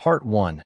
Part 1.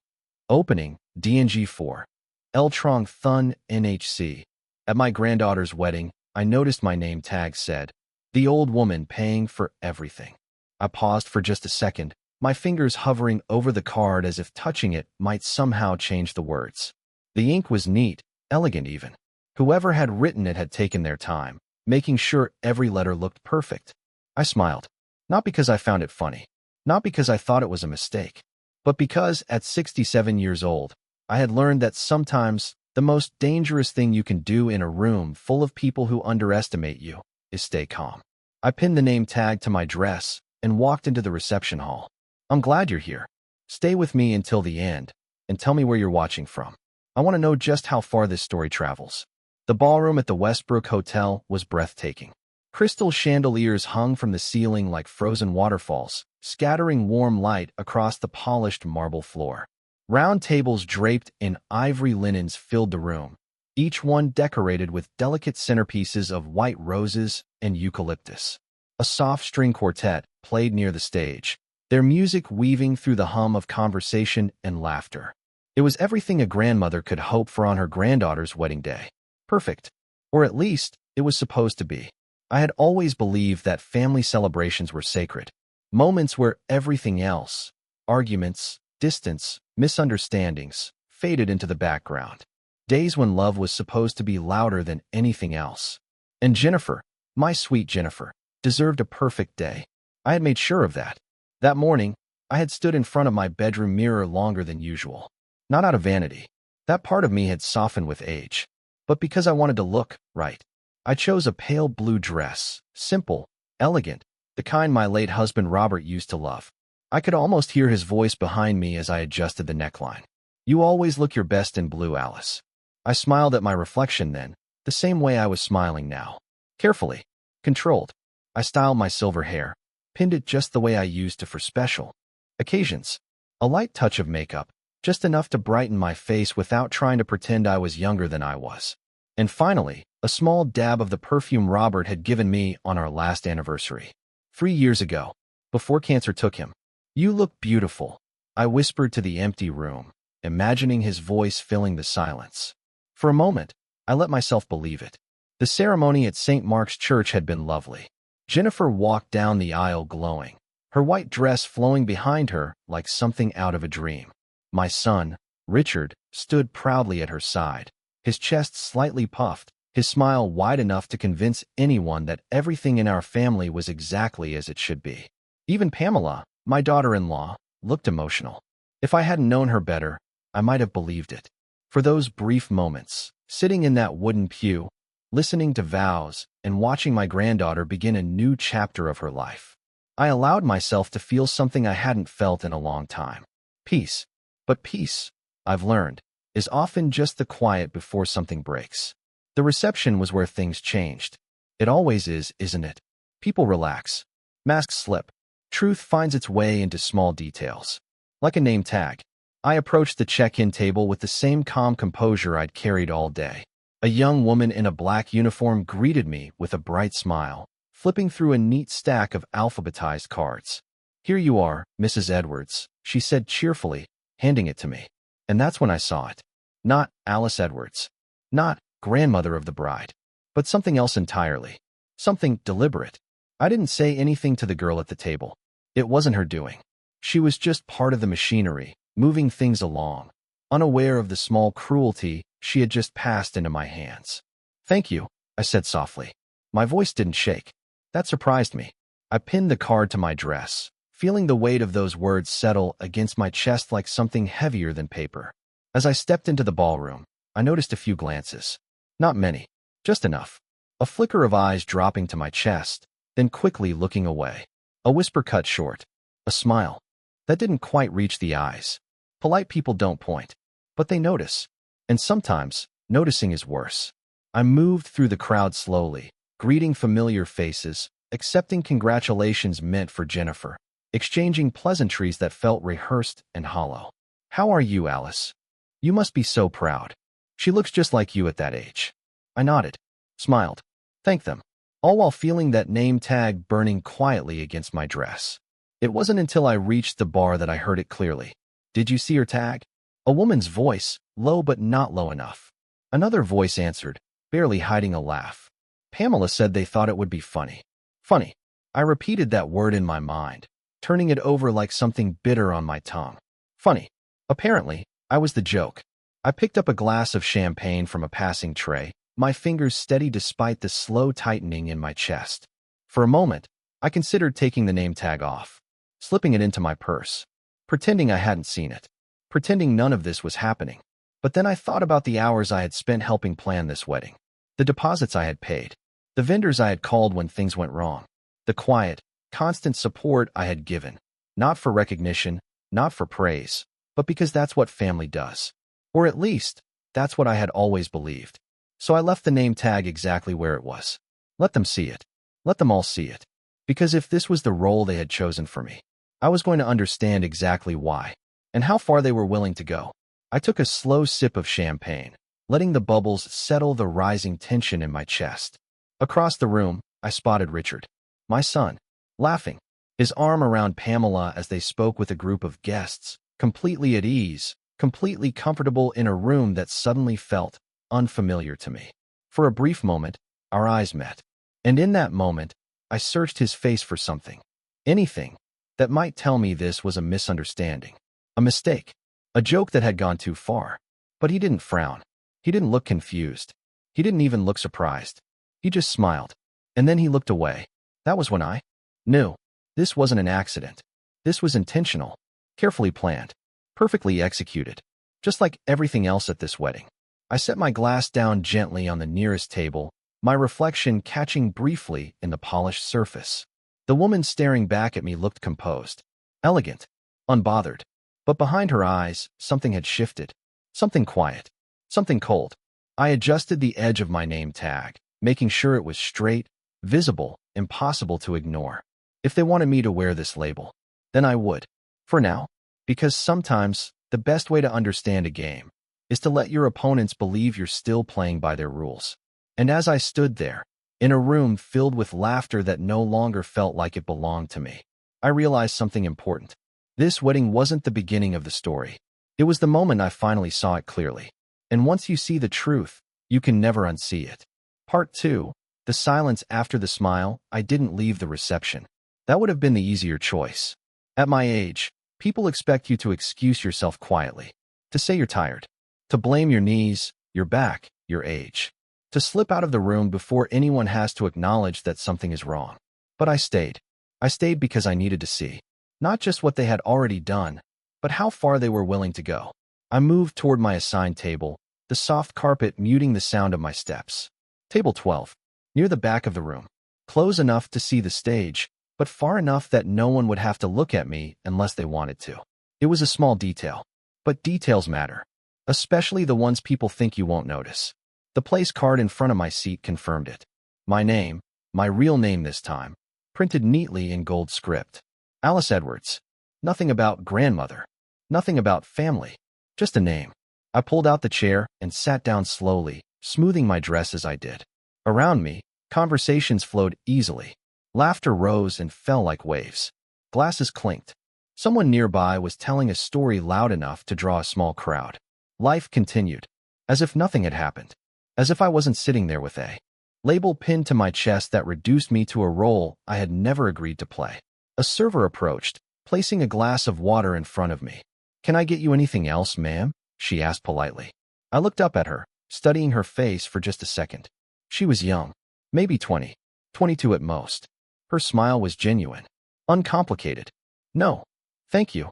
Opening, DNG 4. El Trong Thun NHC. At my granddaughter's wedding, I noticed my name tag said, "The old woman paying for everything." I paused for just a second, my fingers hovering over the card as if touching it might somehow change the words. The ink was neat, elegant even. Whoever had written it had taken their time, making sure every letter looked perfect. I smiled. Not because I found it funny, not because I thought it was a mistake, but because, at 67 years old, I had learned that sometimes the most dangerous thing you can do in a room full of people who underestimate you is stay calm. I pinned the name tag to my dress and walked into the reception hall. "I'm glad you're here. Stay with me until the end and tell me where you're watching from. I want to know just how far this story travels." The ballroom at the Westbrook Hotel was breathtaking. Crystal chandeliers hung from the ceiling like frozen waterfalls, scattering warm light across the polished marble floor. Round tables draped in ivory linens filled the room, each one decorated with delicate centerpieces of white roses and eucalyptus. A soft string quartet played near the stage, their music weaving through the hum of conversation and laughter. It was everything a grandmother could hope for on her granddaughter's wedding day. Perfect. Or at least, it was supposed to be. I had always believed that family celebrations were sacred. Moments where everything else, arguments, distance, misunderstandings, faded into the background. Days when love was supposed to be louder than anything else. And Jennifer, my sweet Jennifer, deserved a perfect day. I had made sure of that. That morning, I had stood in front of my bedroom mirror longer than usual. Not out of vanity. That part of me had softened with age. But because I wanted to look right. I chose a pale blue dress, simple, elegant, the kind my late husband Robert used to love. I could almost hear his voice behind me as I adjusted the neckline. "You always look your best in blue, Alice." I smiled at my reflection then, the same way I was smiling now. Carefully, controlled, I styled my silver hair, pinned it just the way I used to for special occasions. A light touch of makeup, just enough to brighten my face without trying to pretend I was younger than I was. And finally, a small dab of the perfume Robert had given me on our last anniversary. 3 years ago, before cancer took him. "You look beautiful," I whispered to the empty room, imagining his voice filling the silence. For a moment, I let myself believe it. The ceremony at St. Mark's Church had been lovely. Jennifer walked down the aisle glowing, her white dress flowing behind her like something out of a dream. My son, Richard, stood proudly at her side, his chest slightly puffed, his smile wide enough to convince anyone that everything in our family was exactly as it should be. Even Pamela, my daughter-in-law, looked emotional. If I hadn't known her better, I might have believed it. For those brief moments, sitting in that wooden pew, listening to vows, and watching my granddaughter begin a new chapter of her life, I allowed myself to feel something I hadn't felt in a long time. Peace. But peace, I've learned, is often just the quiet before something breaks. The reception was where things changed. It always is, isn't it? People relax. Masks slip. Truth finds its way into small details. Like a name tag, I approached the check-in table with the same calm composure I'd carried all day. A young woman in a black uniform greeted me with a bright smile, flipping through a neat stack of alphabetized cards. "Here you are, Mrs. Edwards," she said cheerfully, handing it to me. And that's when I saw it. Not Alice Edwards. Not grandmother of the bride. But something else entirely. Something deliberate. I didn't say anything to the girl at the table. It wasn't her doing. She was just part of the machinery, moving things along, unaware of the small cruelty she had just passed into my hands. "Thank you," I said softly. My voice didn't shake. That surprised me. I pinned the card to my dress, feeling the weight of those words settle against my chest like something heavier than paper. As I stepped into the ballroom, I noticed a few glances. Not many, just enough. A flicker of eyes dropping to my chest, then quickly looking away. A whisper cut short. A smile. That didn't quite reach the eyes. Polite people don't point, but they notice. And sometimes, noticing is worse. I moved through the crowd slowly, greeting familiar faces, accepting congratulations meant for Jennifer, exchanging pleasantries that felt rehearsed and hollow. "How are you, Alice? You must be so proud. She looks just like you at that age." I nodded, smiled, thanked them, all while feeling that name tag burning quietly against my dress. It wasn't until I reached the bar that I heard it clearly. Did you see her tag? A woman's voice, low but not low enough. Another voice answered, barely hiding a laugh. Pamela said they thought it would be funny. Funny. I repeated that word in my mind, turning it over like something bitter on my tongue. Funny. Apparently, I was the joke. I picked up a glass of champagne from a passing tray, my fingers steady despite the slow tightening in my chest. For a moment, I considered taking the name tag off, slipping it into my purse, pretending I hadn't seen it, pretending none of this was happening. But then I thought about the hours I had spent helping plan this wedding, the deposits I had paid, the vendors I had called when things went wrong, the quiet, constant support I had given, not for recognition, not for praise, but because that's what family does. Or at least, that's what I had always believed. So I left the name tag exactly where it was. Let them see it. Let them all see it. Because if this was the role they had chosen for me, I was going to understand exactly why, and how far they were willing to go. I took a slow sip of champagne, letting the bubbles settle the rising tension in my chest. Across the room, I spotted Richard, my son, laughing, his arm around Pamela as they spoke with a group of guests, completely at ease, completely comfortable in a room that suddenly felt unfamiliar to me. For a brief moment, our eyes met, and in that moment, I searched his face for something, anything, that might tell me this was a misunderstanding, a mistake, a joke that had gone too far. But he didn't frown. He didn't look confused. He didn't even look surprised. He just smiled, and then he looked away. That was when I knew this wasn't an accident. This was intentional, carefully planned, perfectly executed, just like everything else at this wedding. I set my glass down gently on the nearest table, my reflection catching briefly in the polished surface. The woman staring back at me looked composed, elegant, unbothered. But behind her eyes, something had shifted. Something quiet. Something cold. I adjusted the edge of my name tag, making sure it was straight, visible, impossible to ignore. If they wanted me to wear this label, then I would. For now. Because sometimes, the best way to understand a game is to let your opponents believe you're still playing by their rules. And as I stood there, in a room filled with laughter that no longer felt like it belonged to me, I realized something important. This wedding wasn't the beginning of the story. It was the moment I finally saw it clearly. And once you see the truth, you can never unsee it. Part 2. The silence after the smile. I didn't leave the reception. That would have been the easier choice. At my age, people expect you to excuse yourself quietly, to say you're tired, to blame your knees, your back, your age, to slip out of the room before anyone has to acknowledge that something is wrong. But I stayed. I stayed because I needed to see, not just what they had already done, but how far they were willing to go. I moved toward my assigned table, the soft carpet muting the sound of my steps. Table 12, near the back of the room, close enough to see the stage, but far enough that no one would have to look at me unless they wanted to. It was a small detail, but details matter, especially the ones people think you won't notice. The place card in front of my seat confirmed it. My name, my real name this time, printed neatly in gold script. Alice Edwards. Nothing about grandmother. Nothing about family. Just a name. I pulled out the chair and sat down slowly, smoothing my dress as I did. Around me, conversations flowed easily. Laughter rose and fell like waves. Glasses clinked. Someone nearby was telling a story loud enough to draw a small crowd. Life continued, as if nothing had happened. As if I wasn't sitting there with a label pinned to my chest that reduced me to a role I had never agreed to play. A server approached, placing a glass of water in front of me. "Can I get you anything else, ma'am?" she asked politely. I looked up at her, studying her face for just a second. She was young, maybe 20, 22 at most. Her smile was genuine, uncomplicated. "No, thank you,"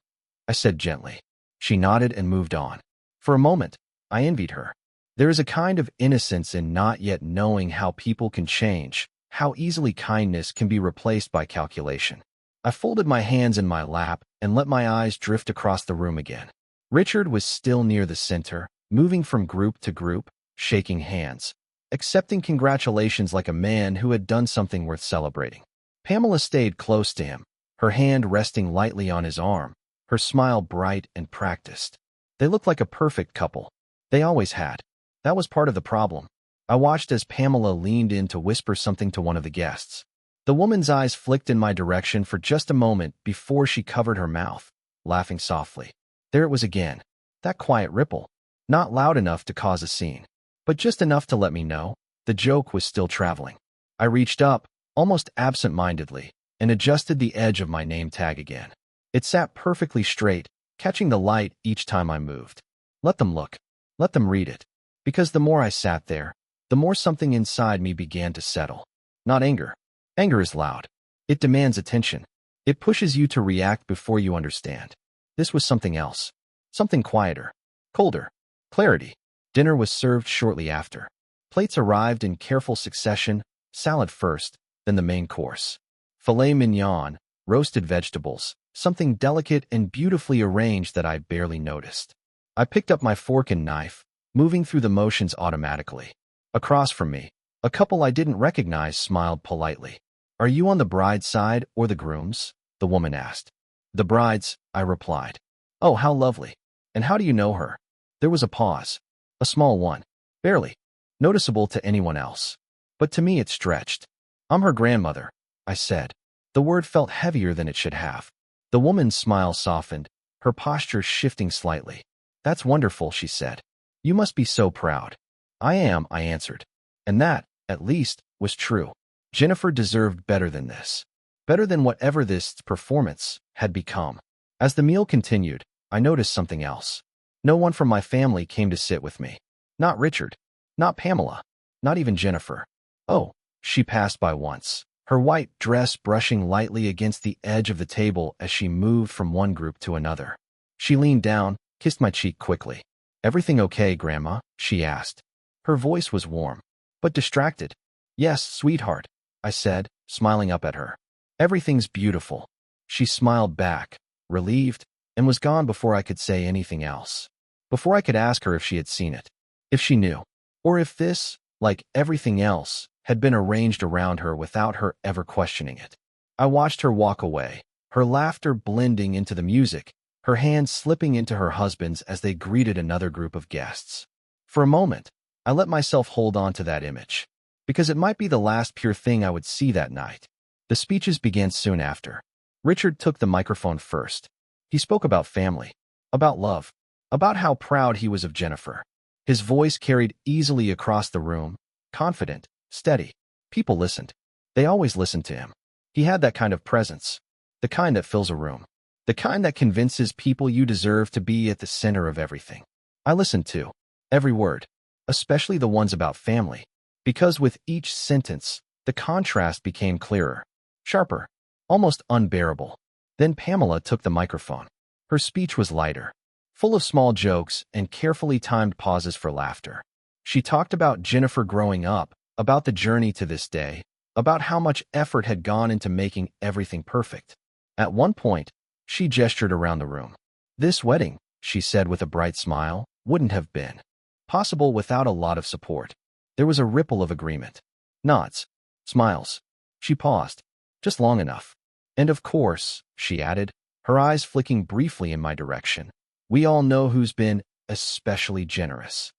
I said gently. She nodded and moved on. For a moment, I envied her. There is a kind of innocence in not yet knowing how people can change, how easily kindness can be replaced by calculation. I folded my hands in my lap and let my eyes drift across the room again. Richard was still near the center, moving from group to group, shaking hands, accepting congratulations like a man who had done something worth celebrating. Pamela stayed close to him, her hand resting lightly on his arm, her smile bright and practiced. They looked like a perfect couple. They always had. That was part of the problem. I watched as Pamela leaned in to whisper something to one of the guests. The woman's eyes flicked in my direction for just a moment before she covered her mouth, laughing softly. There it was again. That quiet ripple. Not loud enough to cause a scene, but just enough to let me know the joke was still traveling. I reached up, almost absent-mindedly, and adjusted the edge of my name tag again. It sat perfectly straight, catching the light each time I moved. Let them look. Let them read it. Because the more I sat there, the more something inside me began to settle. Not anger. Anger is loud. It demands attention. It pushes you to react before you understand. This was something else. Something quieter. Colder. Clarity. Dinner was served shortly after. Plates arrived in careful succession, salad first, then the main course. Filet mignon, roasted vegetables, something delicate and beautifully arranged that I barely noticed. I picked up my fork and knife, moving through the motions automatically. Across from me, a couple I didn't recognize smiled politely. "Are you on the bride's side or the groom's?" the woman asked. "The bride's," I replied. "Oh, how lovely. And how do you know her?" There was a pause. A small one. Barely noticeable to anyone else. But to me it stretched. "I'm her grandmother," I said. The word felt heavier than it should have. The woman's smile softened, her posture shifting slightly. "That's wonderful," she said. "You must be so proud." "I am," I answered. And that, at least, was true. Jennifer deserved better than this. Better than whatever this performance had become. As the meal continued, I noticed something else. No one from my family came to sit with me. Not Richard. Not Pamela. Not even Jennifer. Oh, she passed by once, her white dress brushing lightly against the edge of the table as she moved from one group to another. She leaned down, kissed my cheek quickly. "Everything okay, Grandma?" she asked. Her voice was warm, but distracted. "Yes, sweetheart," I said, smiling up at her. "Everything's beautiful." She smiled back, relieved, and was gone before I could say anything else. Before I could ask her if she had seen it, if she knew, or if this, like everything else, had been arranged around her without her ever questioning it. I watched her walk away, her laughter blending into the music, her hands slipping into her husband's as they greeted another group of guests. For a moment, I let myself hold on to that image, because it might be the last pure thing I would see that night. The speeches began soon after. Richard took the microphone first. He spoke about family, about love, about how proud he was of Jennifer. His voice carried easily across the room, confident, steady. People listened. They always listened to him. He had that kind of presence, the kind that fills a room, the kind that convinces people you deserve to be at the center of everything. I listened to every word, especially the ones about family, because with each sentence, the contrast became clearer, sharper, almost unbearable. Then Pamela took the microphone. Her speech was lighter, full of small jokes and carefully timed pauses for laughter. She talked about Jennifer growing up, about the journey to this day, about how much effort had gone into making everything perfect. At one point, she gestured around the room. "This wedding," she said with a bright smile, "wouldn't have been possible without a lot of support." There was a ripple of agreement. Nods. Smiles. She paused. Just long enough. "And of course," she added, her eyes flicking briefly in my direction, "we all know who's been especially generous."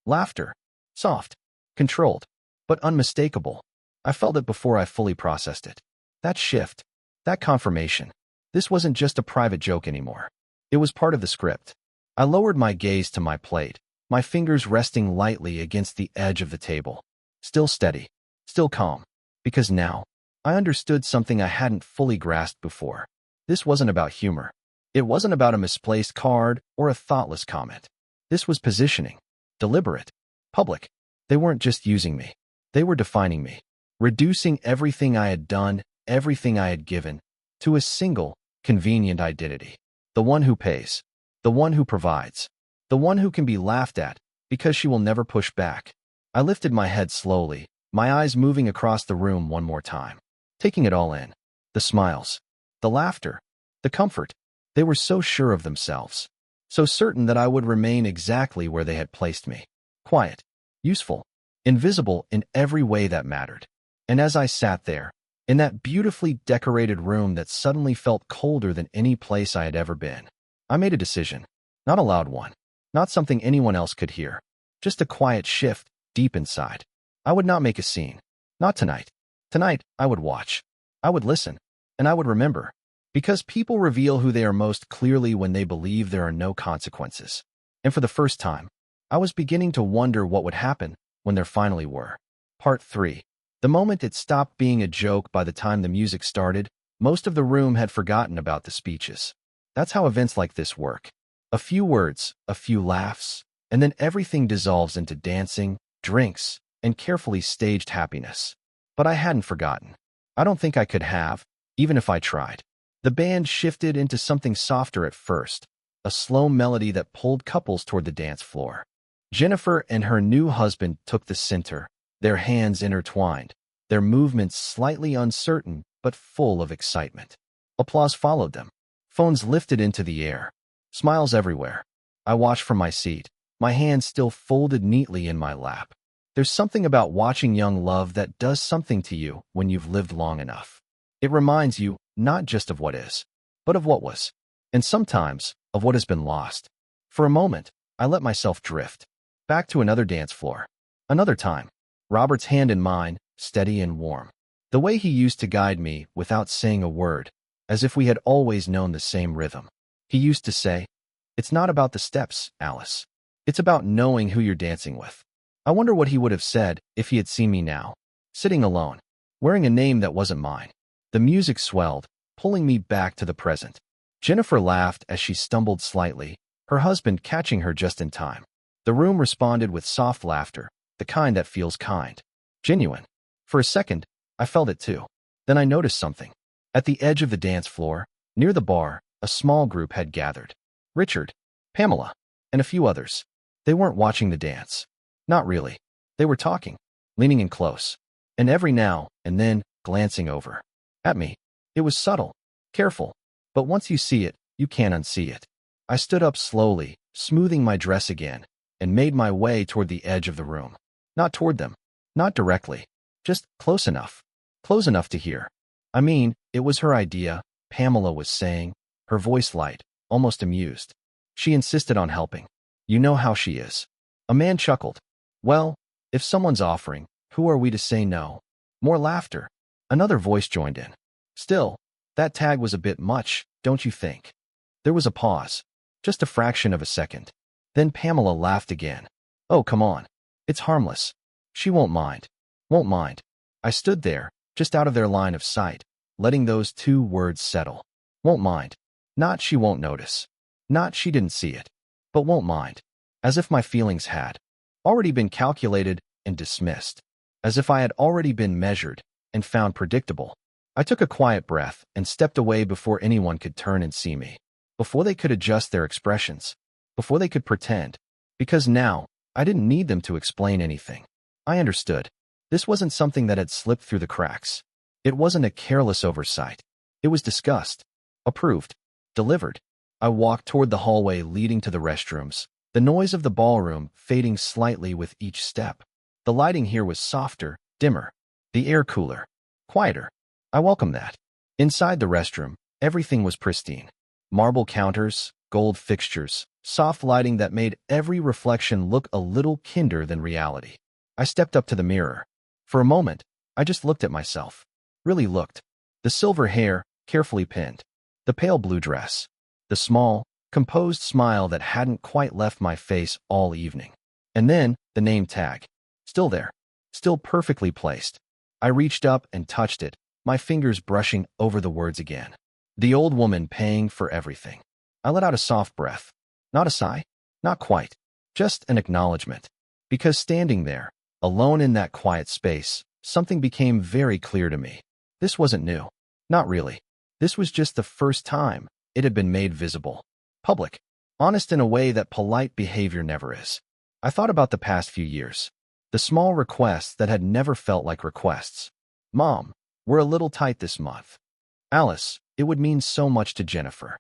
Laughter. Soft. Controlled. But unmistakable. I felt it before I fully processed it. That shift. That confirmation. This wasn't just a private joke anymore. It was part of the script. I lowered my gaze to my plate, my fingers resting lightly against the edge of the table. Still steady. Still calm. Because now, I understood something I hadn't fully grasped before. This wasn't about humor. It wasn't about a misplaced card or a thoughtless comment. This was positioning. Deliberate. Public. They weren't just using me. They were defining me. Reducing everything I had done, everything I had given, to a single, convenient identity. The one who pays. The one who provides. The one who can be laughed at, because she will never push back. I lifted my head slowly, my eyes moving across the room one more time, taking it all in. The smiles. The laughter. The comfort. They were so sure of themselves. So certain that I would remain exactly where they had placed me. Quiet. Useful. Invisible in every way that mattered. And as I sat there, in that beautifully decorated room that suddenly felt colder than any place I had ever been, I made a decision. Not a loud one. Not something anyone else could hear. Just a quiet shift, deep inside. I would not make a scene. Not tonight. Tonight, I would watch. I would listen. And I would remember. Because people reveal who they are most clearly when they believe there are no consequences. And for the first time, I was beginning to wonder what would happen when there finally were. Part 3. The moment it stopped being a joke. By the time the music started, most of the room had forgotten about the speeches. That's how events like this work. A few words, a few laughs, and then everything dissolves into dancing, drinks, and carefully staged happiness. But I hadn't forgotten. I don't think I could have, even if I tried. The band shifted into something softer at first, a slow melody that pulled couples toward the dance floor. Jennifer and her new husband took the center, their hands intertwined, their movements slightly uncertain but full of excitement. Applause followed them. Phones lifted into the air. Smiles everywhere. I watched from my seat, my hands still folded neatly in my lap. There's something about watching young love that does something to you when you've lived long enough. It reminds you not just of what is, but of what was, and sometimes of what has been lost. For a moment, I let myself drift. Back to another dance floor. Another time. Robert's hand in mine, steady and warm. The way he used to guide me without saying a word, as if we had always known the same rhythm. He used to say, "It's not about the steps, Alice. It's about knowing who you're dancing with." I wonder what he would have said if he had seen me now, sitting alone, wearing a name that wasn't mine. The music swelled, pulling me back to the present. Jennifer laughed as she stumbled slightly, her husband catching her just in time. The room responded with soft laughter, the kind that feels kind. Genuine. For a second, I felt it too. Then I noticed something. At the edge of the dance floor, near the bar, a small group had gathered. Richard, Pamela, and a few others. They weren't watching the dance. Not really. They were talking, leaning in close, and every now and then glancing over at me. It was subtle, careful, but once you see it, you can't unsee it. I stood up slowly, smoothing my dress again, and made my way toward the edge of the room. Not toward them, not directly, just close enough to hear. I mean, it was her idea, Pamela was saying, her voice light, almost amused. She insisted on helping. You know how she is. A man chuckled. Well, if someone's offering, who are we to say no? More laughter. Another voice joined in. Still, that tag was a bit much, don't you think? There was a pause, just a fraction of a second. Then Pamela laughed again. Oh, come on. It's harmless. She won't mind. Won't mind. I stood there, just out of their line of sight, letting those two words settle. Won't mind. Not she won't notice. Not she didn't see it. But won't mind. As if my feelings had already been calculated and dismissed. As if I had already been measured and found predictable. I took a quiet breath and stepped away before anyone could turn and see me. Before they could adjust their expressions. Before they could pretend. Because now, I didn't need them to explain anything. I understood. This wasn't something that had slipped through the cracks. It wasn't a careless oversight. It was discussed. Approved. Delivered. I walked toward the hallway leading to the restrooms, the noise of the ballroom fading slightly with each step. The lighting here was softer, dimmer. The air cooler. Quieter. I welcomed that. Inside the restroom, everything was pristine. Marble counters, gold fixtures, soft lighting that made every reflection look a little kinder than reality. I stepped up to the mirror. For a moment, I just looked at myself. Really looked. The silver hair, carefully pinned. The pale blue dress. The small, composed smile that hadn't quite left my face all evening. And then, the name tag. Still there. Still perfectly placed. I reached up and touched it, my fingers brushing over the words again. The old woman paying for everything. I let out a soft breath. Not a sigh. Not quite. Just an acknowledgement. Because standing there, alone in that quiet space, something became very clear to me. This wasn't new. Not really. This was just the first time it had been made visible. Public. Honest in a way that polite behavior never is. I thought about the past few years. The small requests that had never felt like requests. Mom, we're a little tight this month. Alice, it would mean so much to Jennifer.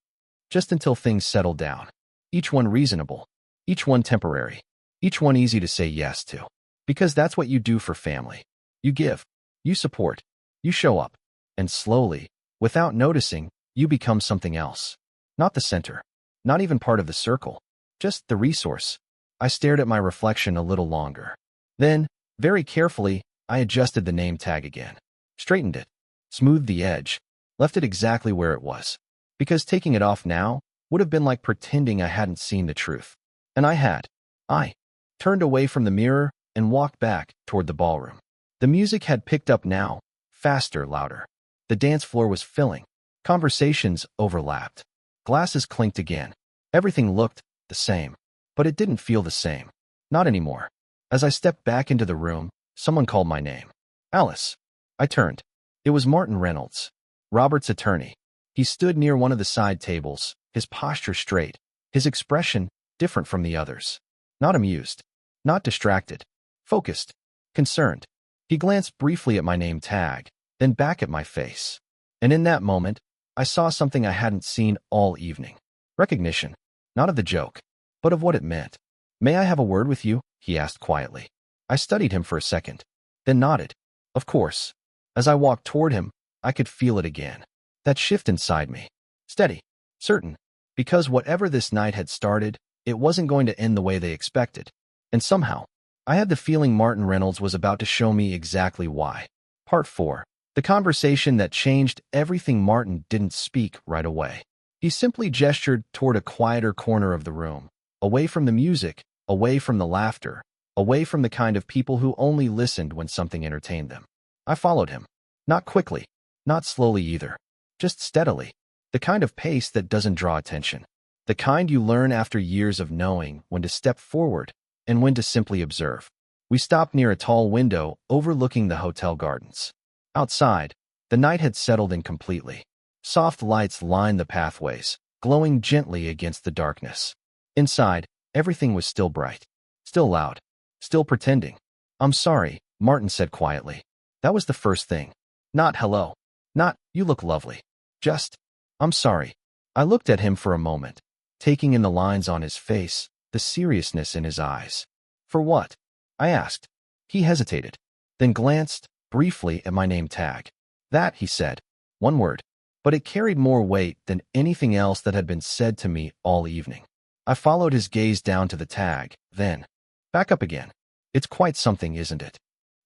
Just until things settled down. Each one reasonable. Each one temporary. Each one easy to say yes to. Because that's what you do for family. You give. You support. You show up. And slowly, without noticing, you become something else. Not the center. Not even part of the circle. Just the resource. I stared at my reflection a little longer. Then, very carefully, I adjusted the name tag again. Straightened it. Smoothed the edge. Left it exactly where it was. because taking it off now would have been like pretending I hadn't seen the truth. And I had. I turned away from the mirror and walked back toward the ballroom. The music had picked up now, faster, louder. The dance floor was filling. Conversations overlapped. Glasses clinked again. Everything looked the same, but it didn't feel the same. Not anymore. As I stepped back into the room, someone called my name. Alice. I turned. It was Martin Reynolds, Robert's attorney. He stood near one of the side tables, his posture straight, his expression different from the others. Not amused, not distracted, focused, concerned. He glanced briefly at my name tag, then back at my face. And in that moment, I saw something I hadn't seen all evening. Recognition, not of the joke, but of what it meant. May I have a word with you? He asked quietly. I studied him for a second, then nodded. Of course. As I walked toward him, I could feel it again. That shift inside me. Steady, certain, because whatever this night had started, it wasn't going to end the way they expected. And somehow, I had the feeling Martin Reynolds was about to show me exactly why. Part 4. The conversation that changed everything. Martin didn't speak right away. He simply gestured toward a quieter corner of the room, away from the music, away from the laughter, away from the kind of people who only listened when something entertained them. I followed him. Not quickly, not slowly either, just steadily. The kind of pace that doesn't draw attention. The kind you learn after years of knowing when to step forward and when to simply observe. We stopped near a tall window overlooking the hotel gardens. Outside, the night had settled in completely. Soft lights lined the pathways, glowing gently against the darkness. Inside, everything was still bright, still loud, still pretending. I'm sorry, Martin said quietly. That was the first thing. Not hello. Not, you look lovely. Just, I'm sorry. I looked at him for a moment, taking in the lines on his face, the seriousness in his eyes. For what? I asked. He hesitated, then glanced briefly at my name tag. That, he said. One word. But it carried more weight than anything else that had been said to me all evening. I followed his gaze down to the tag, then back up again. It's quite something, isn't it?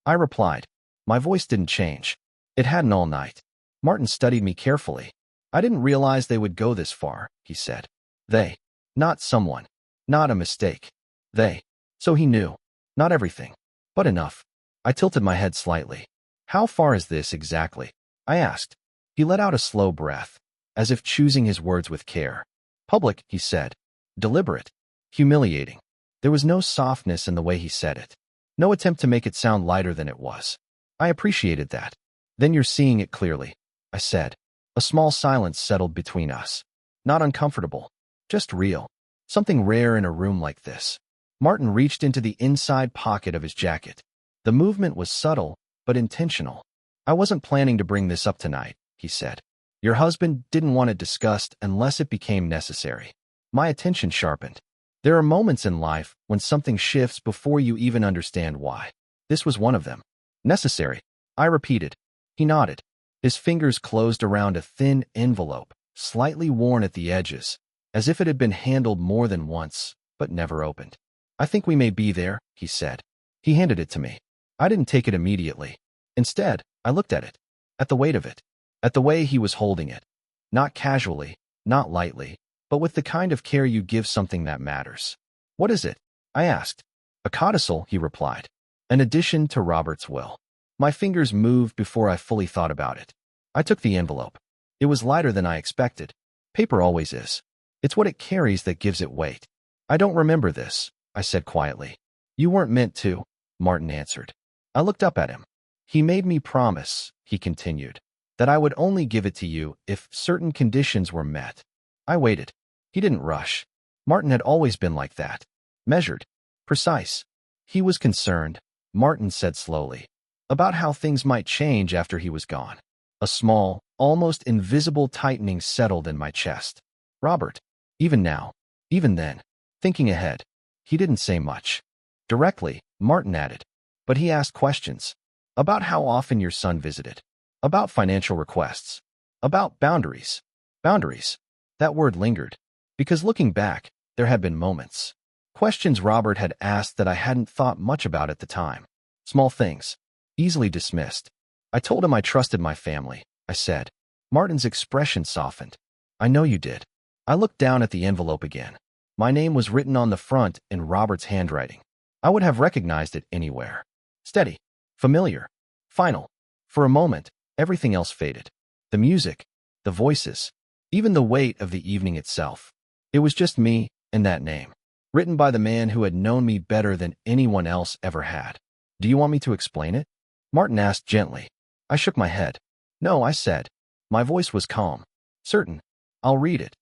I replied. My voice didn't change. It hadn't all night. Martin studied me carefully. I didn't realize they would go this far, he said. They. Not someone. Not a mistake. They. So he knew. Not everything. But enough. I tilted my head slightly. How far is this exactly? I asked. He let out a slow breath, as if choosing his words with care. Public, he said. Deliberate. Humiliating. There was no softness in the way he said it. No attempt to make it sound lighter than it was. I appreciated that. Then you're seeing it clearly, I said. A small silence settled between us. Not uncomfortable. Just real. Something rare in a room like this. Martin reached into the inside pocket of his jacket. The movement was subtle, but intentional. I wasn't planning to bring this up tonight, he said. Your husband didn't want it discussed unless it became necessary. My attention sharpened. There are moments in life when something shifts before you even understand why. This was one of them. Necessary, I repeated. He nodded. His fingers closed around a thin envelope, slightly worn at the edges, as if it had been handled more than once, but never opened. I think we may be there, he said. He handed it to me. I didn't take it immediately. Instead, I looked at it, at the weight of it, at the way he was holding it. Not casually, not lightly, but with the kind of care you give something that matters. What is it? I asked. A codicil, he replied. An addition to Robert's will. My fingers moved before I fully thought about it. I took the envelope. It was lighter than I expected. Paper always is. It's what it carries that gives it weight. I don't remember this, I said quietly. You weren't meant to, Martin answered. I looked up at him. He made me promise, he continued, that I would only give it to you if certain conditions were met. I waited. He didn't rush. Martin had always been like that. Measured. Precise. He was concerned, Martin said slowly, about how things might change after he was gone. A small, almost invisible tightening settled in my chest. Robert. Even now. Even then. Thinking ahead. He didn't say much. Directly, Martin added. But he asked questions. About how often your son visited. About financial requests. About boundaries. Boundaries. That word lingered. Because looking back, there had been moments. Questions Robert had asked that I hadn't thought much about at the time. Small things. Easily dismissed. I told him I trusted my family, I said. Martin's expression softened. I know you did. I looked down at the envelope again. My name was written on the front in Robert's handwriting. I would have recognized it anywhere. Steady. Familiar. Final. For a moment, everything else faded. The music, the voices, even the weight of the evening itself. It was just me and that name, written by the man who had known me better than anyone else ever had. Do you want me to explain it? Martin asked gently. I shook my head. No, I said. My voice was calm. Certain. I'll read it.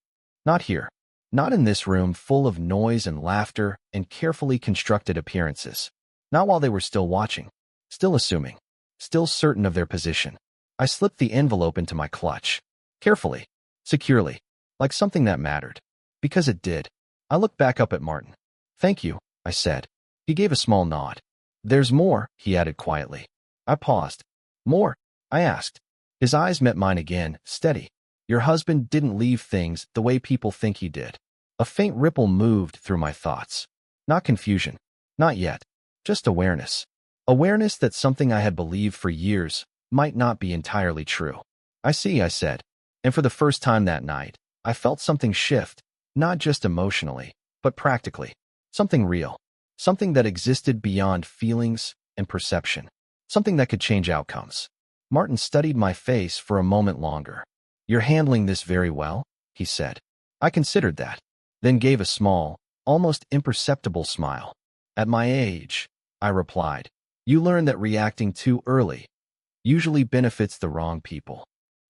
Not here. Not in this room full of noise and laughter and carefully constructed appearances. Not while they were still watching, still assuming, still certain of their position. I slipped the envelope into my clutch. Carefully, securely, like something that mattered. Because it did. I looked back up at Martin. Thank you, I said. He gave a small nod. There's more, he added quietly. I paused. More? I asked. His eyes met mine again, steady. Your husband didn't leave things the way people think he did. A faint ripple moved through my thoughts. Not confusion. Not yet. Just awareness. Awareness that something I had believed for years might not be entirely true. I see, I said. And for the first time that night, I felt something shift, not just emotionally, but practically. Something real. Something that existed beyond feelings and perception. Something that could change outcomes. Martin studied my face for a moment longer. You're handling this very well, he said. I considered that, then gave a small, almost imperceptible smile. At my age, I replied, you learn that reacting too early usually benefits the wrong people.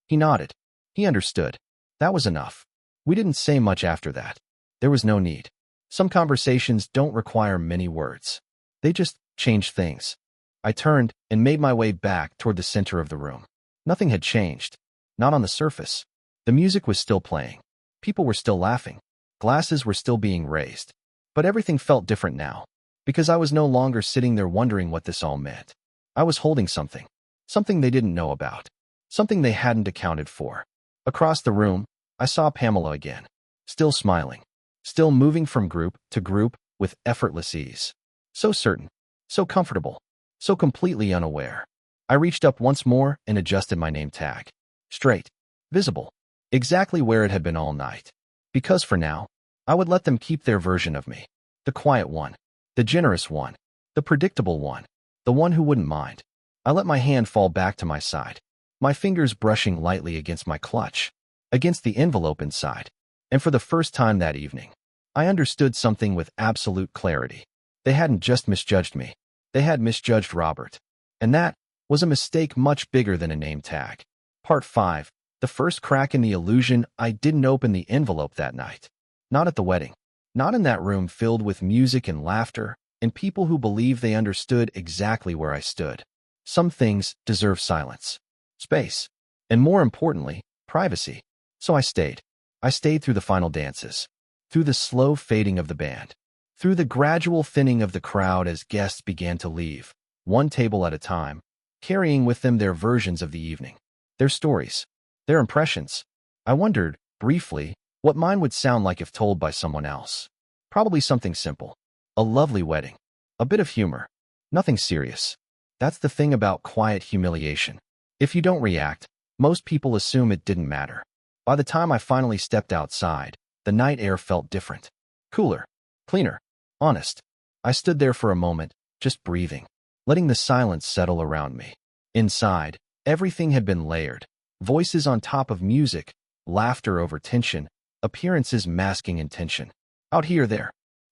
He nodded. He understood. That was enough. We didn't say much after that. There was no need. Some conversations don't require many words. They just change things. I turned and made my way back toward the center of the room. Nothing had changed. Not on the surface. The music was still playing. People were still laughing. Glasses were still being raised. But everything felt different now. Because I was no longer sitting there wondering what this all meant. I was holding something. Something they didn't know about. Something they hadn't accounted for. Across the room, I saw Pamela again. Still smiling. Still moving from group to group with effortless ease. So certain. So comfortable. So completely unaware. I reached up once more and adjusted my name tag. Straight. Visible. Exactly where it had been all night. Because for now, I would let them keep their version of me. The quiet one. The generous one. The predictable one. The one who wouldn't mind. I let my hand fall back to my side. My fingers brushing lightly against my clutch. Against the envelope inside. And for the first time that evening, I understood something with absolute clarity. They hadn't just misjudged me. They had misjudged Robert. And that was a mistake much bigger than a name tag. Part 5. The first crack in the illusion. I didn't open the envelope that night. Not at the wedding. Not in that room filled with music and laughter, and people who believed they understood exactly where I stood. Some things deserve silence, space, and more importantly, privacy. So I stayed. I stayed through the final dances, through the slow fading of the band, through the gradual thinning of the crowd as guests began to leave, one table at a time, carrying with them their versions of the evening, their stories, their impressions. I wondered, briefly, what mine would sound like if told by someone else. Probably something simple. A lovely wedding. A bit of humor. Nothing serious. That's the thing about quiet humiliation. If you don't react, most people assume it didn't matter. By the time I finally stepped outside, the night air felt different. Cooler. Cleaner. Honest. I stood there for a moment, just breathing, letting the silence settle around me. Inside, everything had been layered. Voices on top of music, laughter over tension, appearances masking intention. Out here, there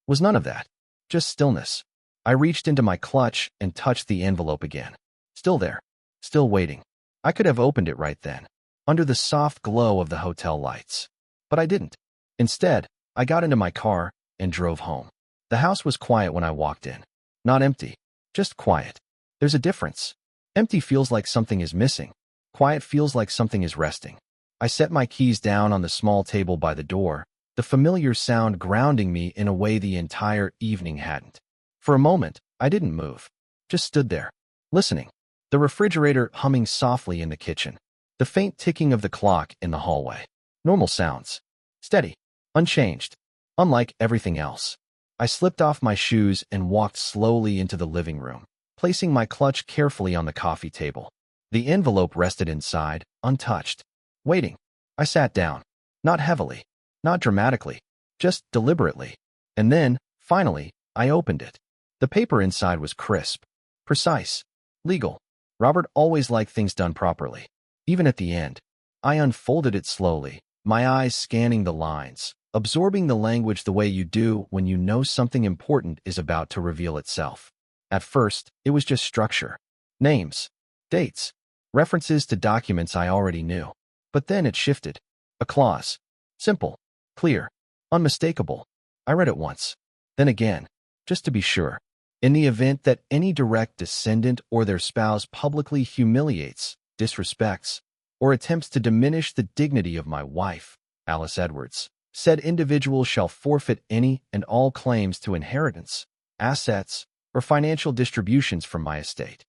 was none of that. Just stillness. I reached into my clutch and touched the envelope again. Still there. Still waiting. I could have opened it right then, under the soft glow of the hotel lights. But I didn't. Instead, I got into my car and drove home. The house was quiet when I walked in. Not empty. Just quiet. There's a difference. Empty feels like something is missing. Quiet feels like something is resting. I set my keys down on the small table by the door, the familiar sound grounding me in a way the entire evening hadn't. For a moment, I didn't move. Just stood there, listening. The refrigerator humming softly in the kitchen. The faint ticking of the clock in the hallway. Normal sounds. Steady. Unchanged. Unlike everything else. I slipped off my shoes and walked slowly into the living room, placing my clutch carefully on the coffee table. The envelope rested inside, untouched. Waiting. I sat down. Not heavily, not dramatically, just deliberately. And then, finally, I opened it. The paper inside was crisp, precise, legal. Robert always liked things done properly. Even at the end, I unfolded it slowly, my eyes scanning the lines, absorbing the language the way you do when you know something important is about to reveal itself. At first, it was just structure. Names, dates, references to documents I already knew. But then it shifted. A clause. Simple, clear, unmistakable. I read it once. Then again, just to be sure. In the event that any direct descendant or their spouse publicly humiliates, disrespects, or attempts to diminish the dignity of my wife, Alice Edwards, said individual shall forfeit any and all claims to inheritance, assets, or financial distributions from my estate.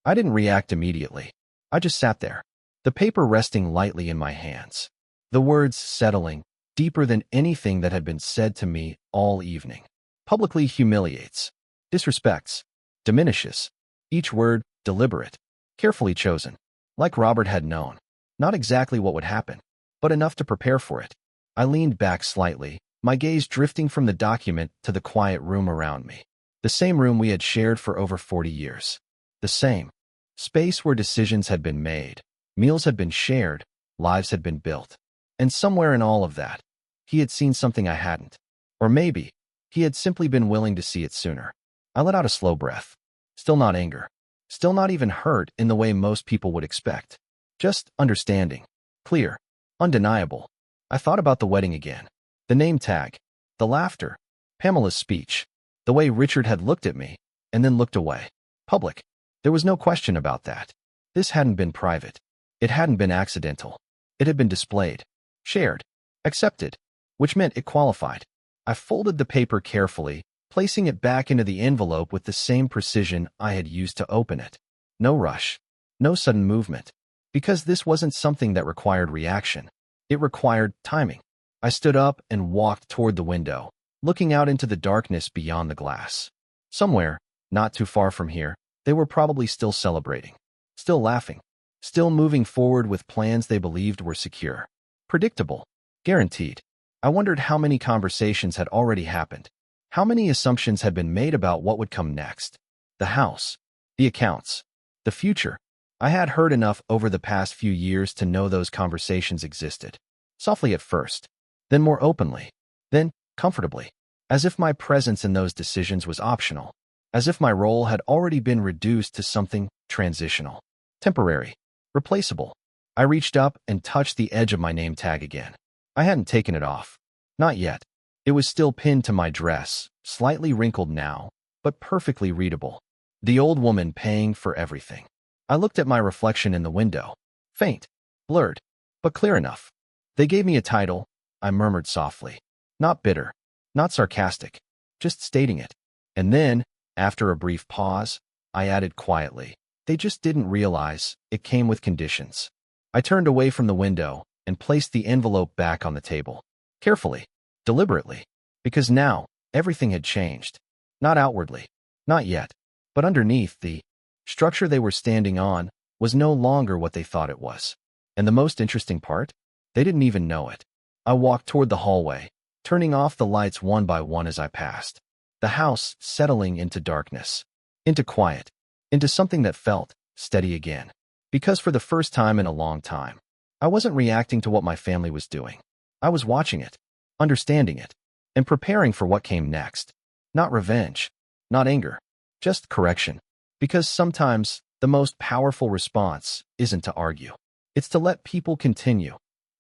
I didn't react immediately. I just sat there, the paper resting lightly in my hands, the words settling deeper than anything that had been said to me all evening. Publicly humiliates, disrespects, diminishes. Each word deliberate, carefully chosen, like Robert had known. Not exactly what would happen, but enough to prepare for it. I leaned back slightly, my gaze drifting from the document to the quiet room around me. The same room we had shared for over 40 years. The same space where decisions had been made, meals had been shared, lives had been built. And somewhere in all of that, he had seen something I hadn't. Or maybe, he had simply been willing to see it sooner. I let out a slow breath. Still not anger. Still not even hurt in the way most people would expect. Just understanding. Clear. Undeniable. I thought about the wedding again. The name tag. The laughter. Pamela's speech. The way Richard had looked at me, and then looked away. Public. There was no question about that. This hadn't been private. It hadn't been accidental. It had been displayed. Shared. Accepted. Which meant it qualified. I folded the paper carefully, placing it back into the envelope with the same precision I had used to open it. No rush. No sudden movement. Because this wasn't something that required reaction. It required timing. I stood up and walked toward the window, looking out into the darkness beyond the glass. Somewhere, not too far from here, they were probably still celebrating. Still laughing. Still moving forward with plans they believed were secure. Predictable. Guaranteed. I wondered how many conversations had already happened. How many assumptions had been made about what would come next. The house. The accounts. The future. I had heard enough over the past few years to know those conversations existed. Softly at first. Then more openly. Then comfortably. As if my presence in those decisions was optional. As if my role had already been reduced to something transitional. Temporary. Replaceable. I reached up and touched the edge of my name tag again. I hadn't taken it off. Not yet. It was still pinned to my dress, slightly wrinkled now, but perfectly readable. The old woman paying for everything. I looked at my reflection in the window. Faint, blurred, but clear enough. They gave me a title, I murmured softly. Not bitter, not sarcastic, just stating it. And then, after a brief pause, I added quietly, they just didn't realize it came with conditions. I turned away from the window and placed the envelope back on the table. Carefully, deliberately, because now everything had changed. Not outwardly, not yet, but underneath, the structure they were standing on was no longer what they thought it was. And the most interesting part? They didn't even know it. I walked toward the hallway, turning off the lights one by one as I passed. The house settling into darkness, into quiet, into something that felt steady again. Because for the first time in a long time, I wasn't reacting to what my family was doing. I was watching it, understanding it, and preparing for what came next. Not revenge, not anger, just correction. Because sometimes the most powerful response isn't to argue. It's to let people continue,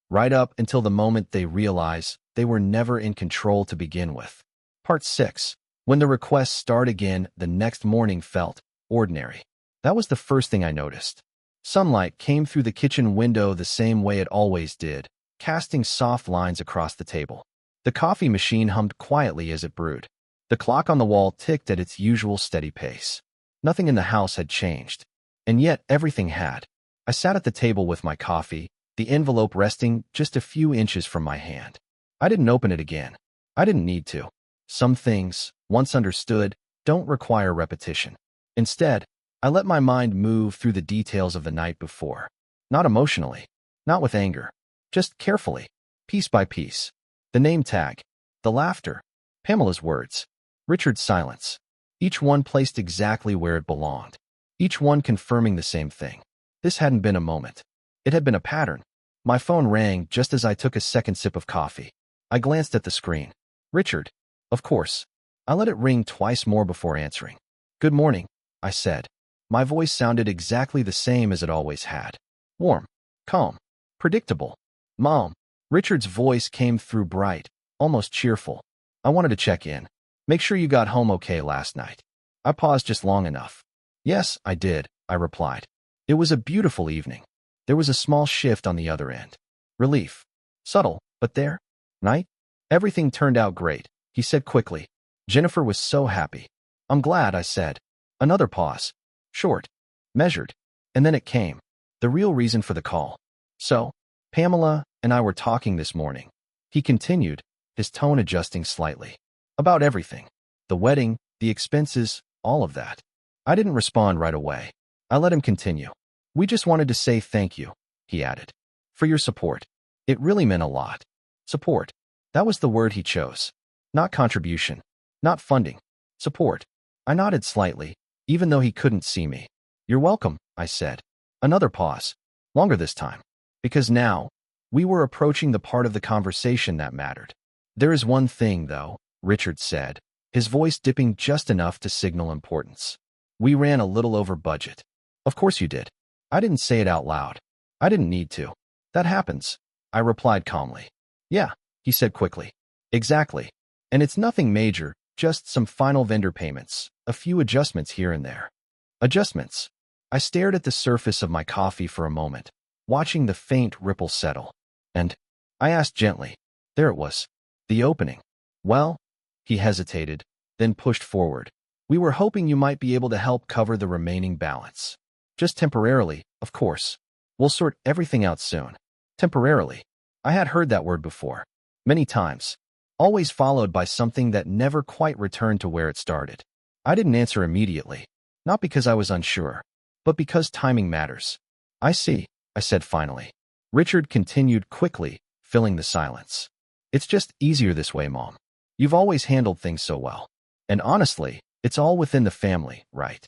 right up until the moment they realize they were never in control to begin with. Part 6. When the requests start again, the next morning felt ordinary. That was the first thing I noticed. Sunlight came through the kitchen window the same way it always did, casting soft lines across the table. The coffee machine hummed quietly as it brewed. The clock on the wall ticked at its usual steady pace. Nothing in the house had changed, and yet everything had. I sat at the table with my coffee, the envelope resting just a few inches from my hand. I didn't open it again. I didn't need to. Some things, once understood, don't require repetition. Instead, I let my mind move through the details of the night before. Not emotionally, not with anger, just carefully. piece by piece. The name tag, the laughter, Pamela's words, Richard's silence. Each one placed exactly where it belonged. Each one confirming the same thing. This hadn't been a moment. It had been a pattern. My phone rang just as I took a second sip of coffee. I glanced at the screen. Richard. Of course. I let it ring twice more before answering. Good morning, I said. My voice sounded exactly the same as it always had. Warm, calm, predictable. Mom. Richard's voice came through bright, almost cheerful. I wanted to check in. Make sure you got home okay last night. I paused just long enough. Yes, I did, I replied. It was a beautiful evening. There was a small shift on the other end. Relief. Subtle, but there. Night? Everything turned out great, he said quickly. Jennifer was so happy. I'm glad, I said. Another pause. Short. Measured. And then it came. The real reason for the call. So, Pamela and I were talking this morning. He continued, his tone adjusting slightly. About everything. The wedding, the expenses, all of that. I didn't respond right away. I let him continue. We just wanted to say thank you, he added, for your support. It really meant a lot. Support. That was the word he chose. Not contribution. Not funding. Support. I nodded slightly, even though he couldn't see me. You're welcome, I said. Another pause. Longer this time. Because now, we were approaching the part of the conversation that mattered. There is one thing, though, Richard said, his voice dipping just enough to signal importance. We ran a little over budget. Of course you did. I didn't say it out loud. I didn't need to. That happens, I replied calmly. Yeah, he said quickly. Exactly. And it's nothing major, just some final vendor payments, a few adjustments here and there. Adjustments. I stared at the surface of my coffee for a moment, watching the faint ripple settle. And I asked gently. There it was. The opening. Well, he hesitated, then pushed forward. We were hoping you might be able to help cover the remaining balance. Just temporarily, of course. We'll sort everything out soon. Temporarily. I had heard that word before. Many times. Always followed by something that never quite returned to where it started. I didn't answer immediately. Not because I was unsure, but because timing matters. I see, I said finally. Richard continued quickly, filling the silence. It's just easier this way, Mom. You've always handled things so well. And honestly, it's all within the family, right?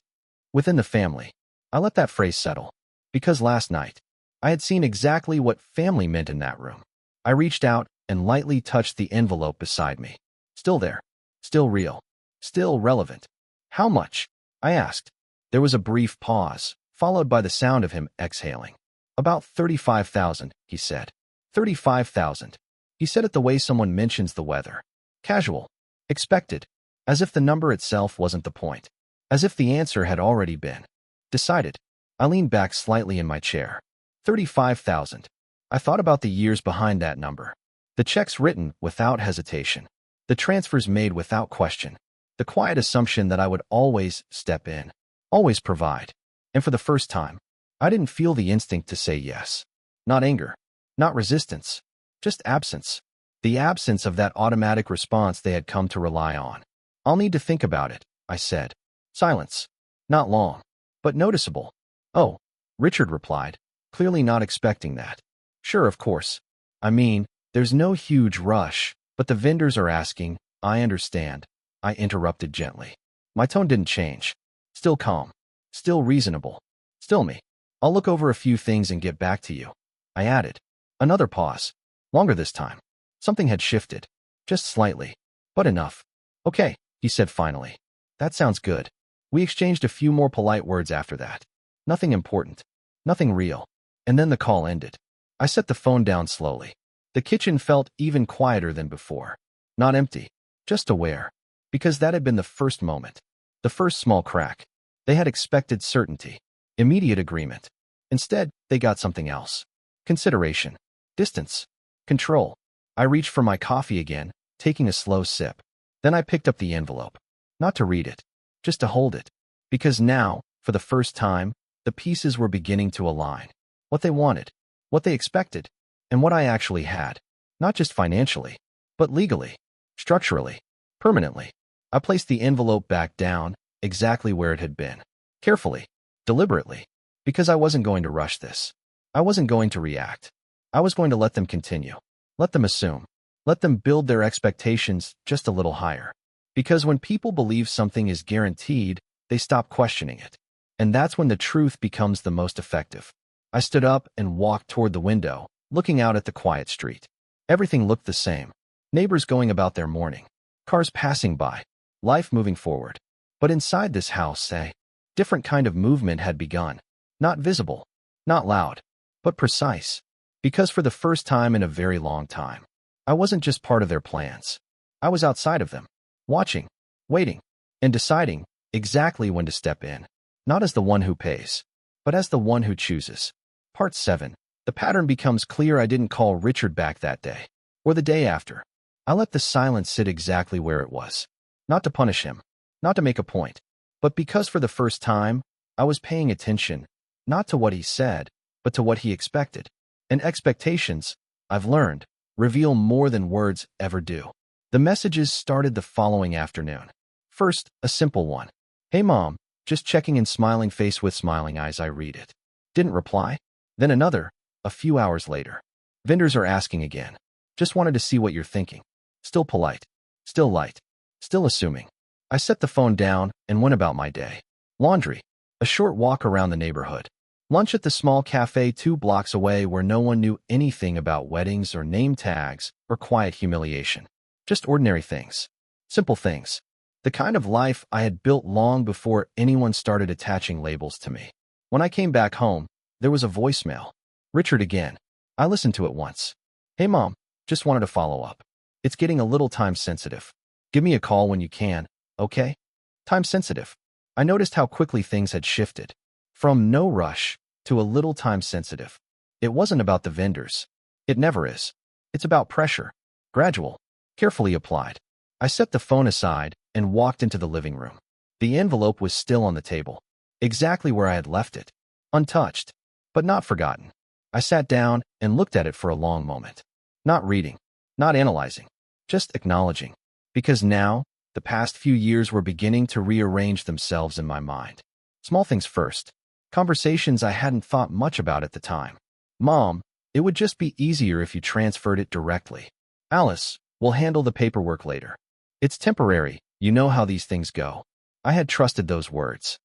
Within the family. I let that phrase settle. Because last night, I had seen exactly what family meant in that room. I reached out and lightly touched the envelope beside me. Still there. Still real. Still relevant. How much? I asked. There was a brief pause, followed by the sound of him exhaling. About 35,000, he said. 35,000. He said it the way someone mentions the weather. Casual. Expected. As if the number itself wasn't the point. As if the answer had already been decided. I leaned back slightly in my chair. 35,000. I thought about the years behind that number. The checks written without hesitation. The transfers made without question. The quiet assumption that I would always step in. Always provide. And for the first time, I didn't feel the instinct to say yes. Not anger. Not resistance. Just absence. The absence of that automatic response they had come to rely on. I'll need to think about it, I said. Silence. Not long, but noticeable. Oh, Richard replied, clearly not expecting that. Sure, of course. I mean, there's no huge rush, but the vendors are asking. I understand. I interrupted gently. My tone didn't change. Still calm. Still reasonable. Still me. I'll look over a few things and get back to you. I added. Another pause. Longer this time. Something had shifted. Just slightly. But enough. Okay, he said finally. That sounds good. We exchanged a few more polite words after that. Nothing important. Nothing real. And then the call ended. I set the phone down slowly. The kitchen felt even quieter than before. Not empty. Just aware. Because that had been the first moment. The first small crack. They had expected certainty. Immediate agreement. Instead, they got something else. Consideration. Distance. Control. I reached for my coffee again, taking a slow sip. Then I picked up the envelope. Not to read it. Just to hold it. Because now, for the first time, the pieces were beginning to align. What they wanted. What they expected. And what I actually had. Not just financially, but legally. Structurally. Permanently. I placed the envelope back down, exactly where it had been. Carefully. Deliberately. Because I wasn't going to rush this. I wasn't going to react. I was going to let them continue. Let them assume. Let them build their expectations just a little higher. Because when people believe something is guaranteed, they stop questioning it. And that's when the truth becomes the most effective. I stood up and walked toward the window, looking out at the quiet street. Everything looked the same. Neighbors going about their morning. Cars passing by. Life moving forward. But inside this house, a different kind of movement had begun. Not visible. Not loud. But precise. Because for the first time in a very long time, I wasn't just part of their plans. I was outside of them. Watching. Waiting. And deciding exactly when to step in. Not as the one who pays, but as the one who chooses. Part 7. The pattern becomes clear. I didn't call Richard back that day, or the day after. I let the silence sit exactly where it was. Not to punish him, not to make a point, but because for the first time, I was paying attention, not to what he said, but to what he expected. And expectations, I've learned, reveal more than words ever do. The messages started the following afternoon. First, a simple one. Hey mom, just checking in, smiling face with smiling eyes. I read it. Didn't reply. Then another, a few hours later. Vendors are asking again. Just wanted to see what you're thinking. Still polite. Still light. Still assuming. I set the phone down and went about my day. Laundry. A short walk around the neighborhood. Lunch at the small cafe 2 blocks away where no one knew anything about weddings or name tags or quiet humiliation. Just ordinary things. Simple things. The kind of life I had built long before anyone started attaching labels to me. When I came back home, there was a voicemail. Richard again. I listened to it once. Hey mom, just wanted to follow up. It's getting a little time sensitive. Give me a call when you can, okay? Time sensitive. I noticed how quickly things had shifted. From no rush to a little time sensitive. It wasn't about the vendors. It never is. It's about pressure. Gradual. Carefully applied. I set the phone aside and walked into the living room. The envelope was still on the table. Exactly where I had left it. Untouched. But not forgotten. I sat down and looked at it for a long moment. Not reading. Not analyzing. Just acknowledging. Because now, the past few years were beginning to rearrange themselves in my mind. Small things first. Conversations I hadn't thought much about at the time. Mom, it would just be easier if you transferred it directly. Alice, we'll handle the paperwork later. It's temporary, you know how these things go. I had trusted those words.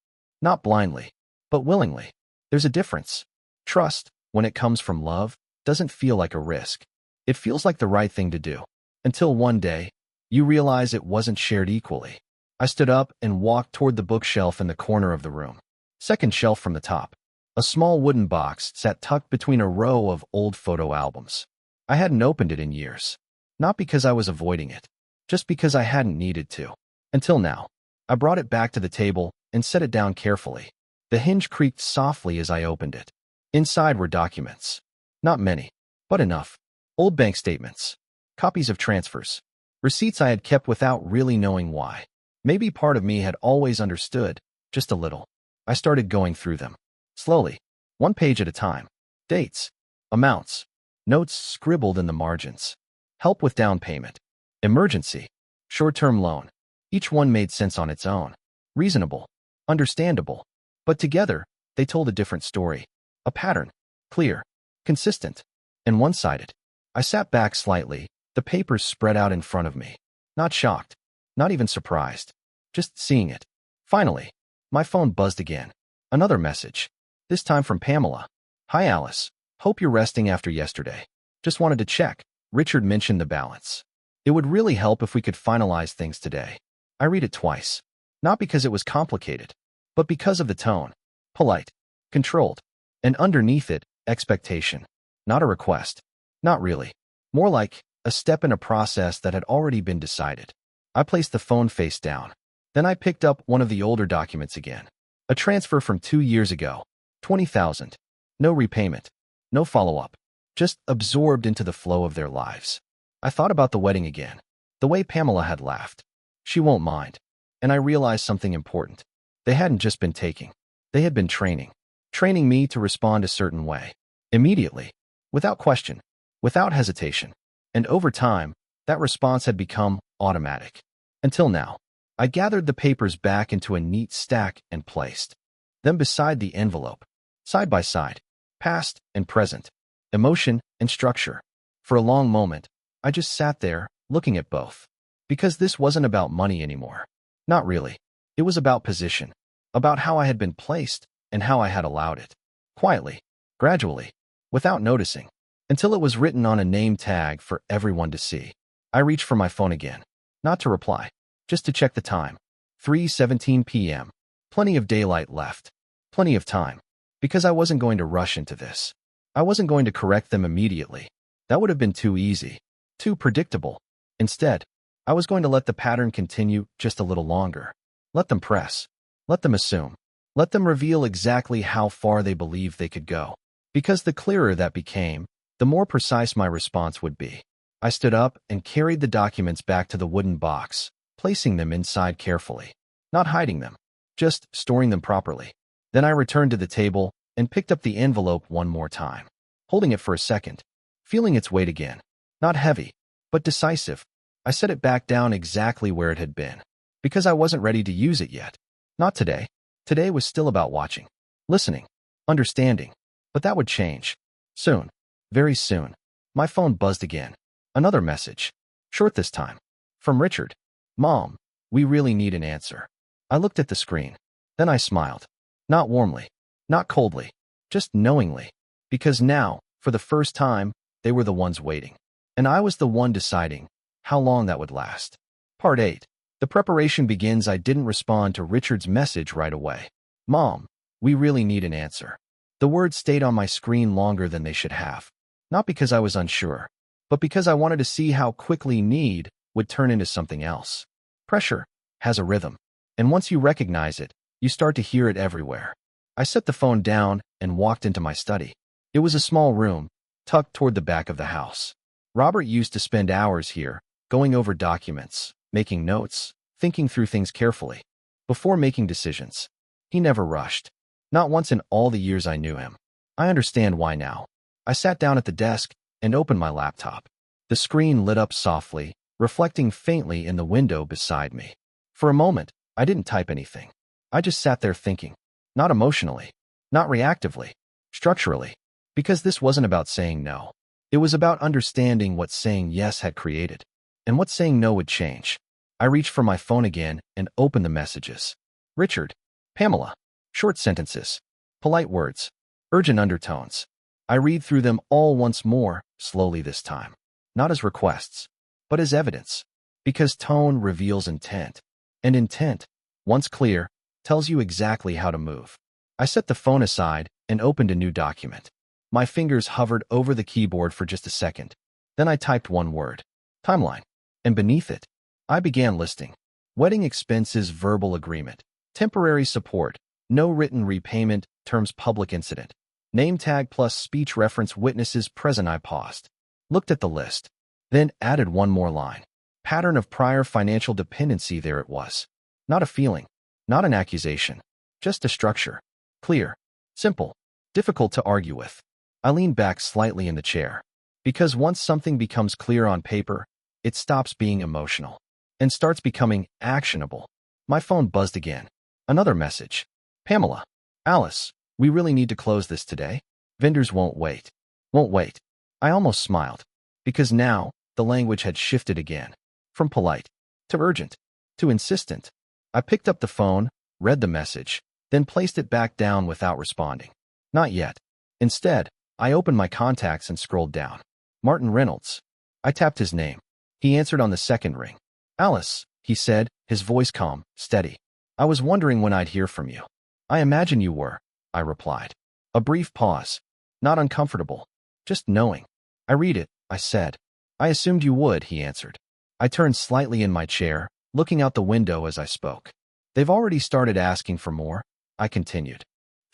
Not blindly, but willingly. There's a difference. Trust, when it comes from love, doesn't feel like a risk. It feels like the right thing to do. Until one day, you realize it wasn't shared equally. I stood up and walked toward the bookshelf in the corner of the room. Second shelf from the top. A small wooden box sat tucked between a row of old photo albums. I hadn't opened it in years. Not because I was avoiding it, just because I hadn't needed to. Until now. I brought it back to the table and set it down carefully. The hinge creaked softly as I opened it. Inside were documents. Not many, but enough. Old bank statements. Copies of transfers. Receipts I had kept without really knowing why. Maybe part of me had always understood, just a little. I started going through them. Slowly. One page at a time. Dates. Amounts. Notes scribbled in the margins. Help with down payment. Emergency. Short-term loan. Each one made sense on its own. Reasonable. Understandable. But together, they told a different story. A pattern. Clear. Consistent. And one-sided. I sat back slightly, the papers spread out in front of me. Not shocked. Not even surprised. Just seeing it. Finally, my phone buzzed again. Another message. This time from Pamela. Hi Alice. Hope you're resting after yesterday. Just wanted to check. Richard mentioned the balance. It would really help if we could finalize things today. I read it twice. Not because it was complicated, but because of the tone. Polite. Controlled. And underneath it, expectation. Not a request. Not really. More like a step in a process that had already been decided. I placed the phone face down. Then I picked up one of the older documents again. A transfer from 2 years ago. 20,000. No repayment. No follow-up. Just absorbed into the flow of their lives. I thought about the wedding again. The way Pamela had laughed. She won't mind. And I realized something important. They hadn't just been taking. They had been training. Training me to respond a certain way. Immediately. Without question. Without hesitation. And over time, that response had become automatic. Until now. I gathered the papers back into a neat stack and placed them beside the envelope. Side by side. Past and present. Emotion and structure. For a long moment, I just sat there, looking at both. Because this wasn't about money anymore. Not really. It was about position. About how I had been placed, and how I had allowed it. Quietly, gradually, without noticing, until it was written on a name tag for everyone to see. I reached for my phone again. Not to reply, just to check the time. 3:17 p.m. Plenty of daylight left. Plenty of time. Because I wasn't going to rush into this. I wasn't going to correct them immediately. That would have been too easy. Too predictable. Instead, I was going to let the pattern continue just a little longer. Let them press. Let them assume. Let them reveal exactly how far they believed they could go. Because the clearer that became, the more precise my response would be. I stood up and carried the documents back to the wooden box, placing them inside carefully. Not hiding them, just storing them properly. Then I returned to the table and picked up the envelope one more time, holding it for a second, feeling its weight again. Not heavy, but decisive. I set it back down exactly where it had been, because I wasn't ready to use it yet. Not today. Today was still about watching, listening, understanding. But that would change. Soon. Very soon. My phone buzzed again. Another message. Short this time. From Richard. Mom, we really need an answer. I looked at the screen. Then I smiled. Not warmly. Not coldly. Just knowingly. Because now, for the first time, they were the ones waiting. And I was the one deciding how long that would last. Part 8. The preparation begins. I didn't respond to Richard's message right away. Mom, we really need an answer. The words stayed on my screen longer than they should have. Not because I was unsure, but because I wanted to see how quickly need would turn into something else. Pressure has a rhythm, and once you recognize it, you start to hear it everywhere. I set the phone down and walked into my study. It was a small room, tucked toward the back of the house. Robert used to spend hours here, going over documents, making notes, thinking through things carefully. Before making decisions, he never rushed. Not once in all the years I knew him. I understand why now. I sat down at the desk and opened my laptop. The screen lit up softly, reflecting faintly in the window beside me. For a moment, I didn't type anything. I just sat there thinking. Not emotionally. Not reactively. Structurally. Because this wasn't about saying no. It was about understanding what saying yes had created, and what saying no would change. I reached for my phone again and opened the messages. Richard. Pamela. Short sentences. Polite words. Urgent undertones. I read through them all once more, slowly this time. Not as requests, but as evidence. Because tone reveals intent. And intent, once clear, tells you exactly how to move. I set the phone aside and opened a new document. My fingers hovered over the keyboard for just a second. Then I typed one word. Timeline. And beneath it, I began listing. Wedding expenses verbal agreement. Temporary support. No written repayment, terms public incident. Name tag plus speech reference witnesses present. I paused. Looked at the list. Then added one more line. Pattern of prior financial dependency. There it was. Not a feeling. Not an accusation. Just a structure. Clear. Simple. Difficult to argue with. I leaned back slightly in the chair. Because once something becomes clear on paper, it stops being emotional. And starts becoming actionable. My phone buzzed again. Another message. Pamela. Alice. We really need to close this today. Vendors won't wait. Won't wait. I almost smiled. Because now, the language had shifted again. From polite, to urgent, to insistent. I picked up the phone, read the message, then placed it back down without responding. Not yet. Instead, I opened my contacts and scrolled down. Martin Reynolds. I tapped his name. He answered on the second ring. Alice, he said, his voice calm, steady. I was wondering when I'd hear from you. I imagine you were, I replied. A brief pause. Not uncomfortable. Just knowing. I read it, I said. I assumed you would, he answered. I turned slightly in my chair, looking out the window as I spoke. They've already started asking for more, I continued.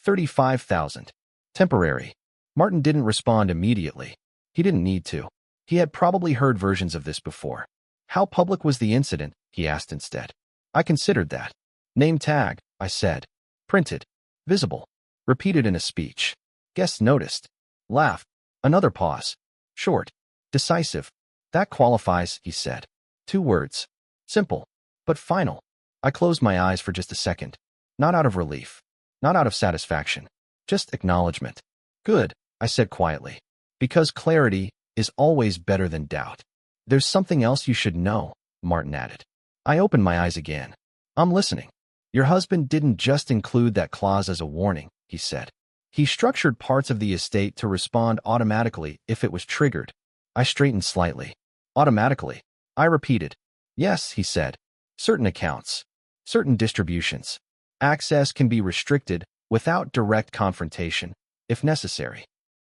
35,000. Temporary. Martin didn't respond immediately. He didn't need to. He had probably heard versions of this before. How public was the incident, he asked instead. I considered that. Name tag, I said. Printed. Visible. Repeated in a speech. Guests noticed. Laughed. Another pause. Short. Decisive. That qualifies, he said. 2 words. Simple. But final. I closed my eyes for just a second. Not out of relief. Not out of satisfaction. Just acknowledgement. Good, I said quietly. Because clarity, is always better than doubt. There's something else you should know, Martin added. I opened my eyes again. I'm listening. Your husband didn't just include that clause as a warning, he said. He structured parts of the estate to respond automatically if it was triggered. I straightened slightly. Automatically. I repeated. Yes, he said. Certain accounts. Certain distributions. Access can be restricted without direct confrontation, if necessary.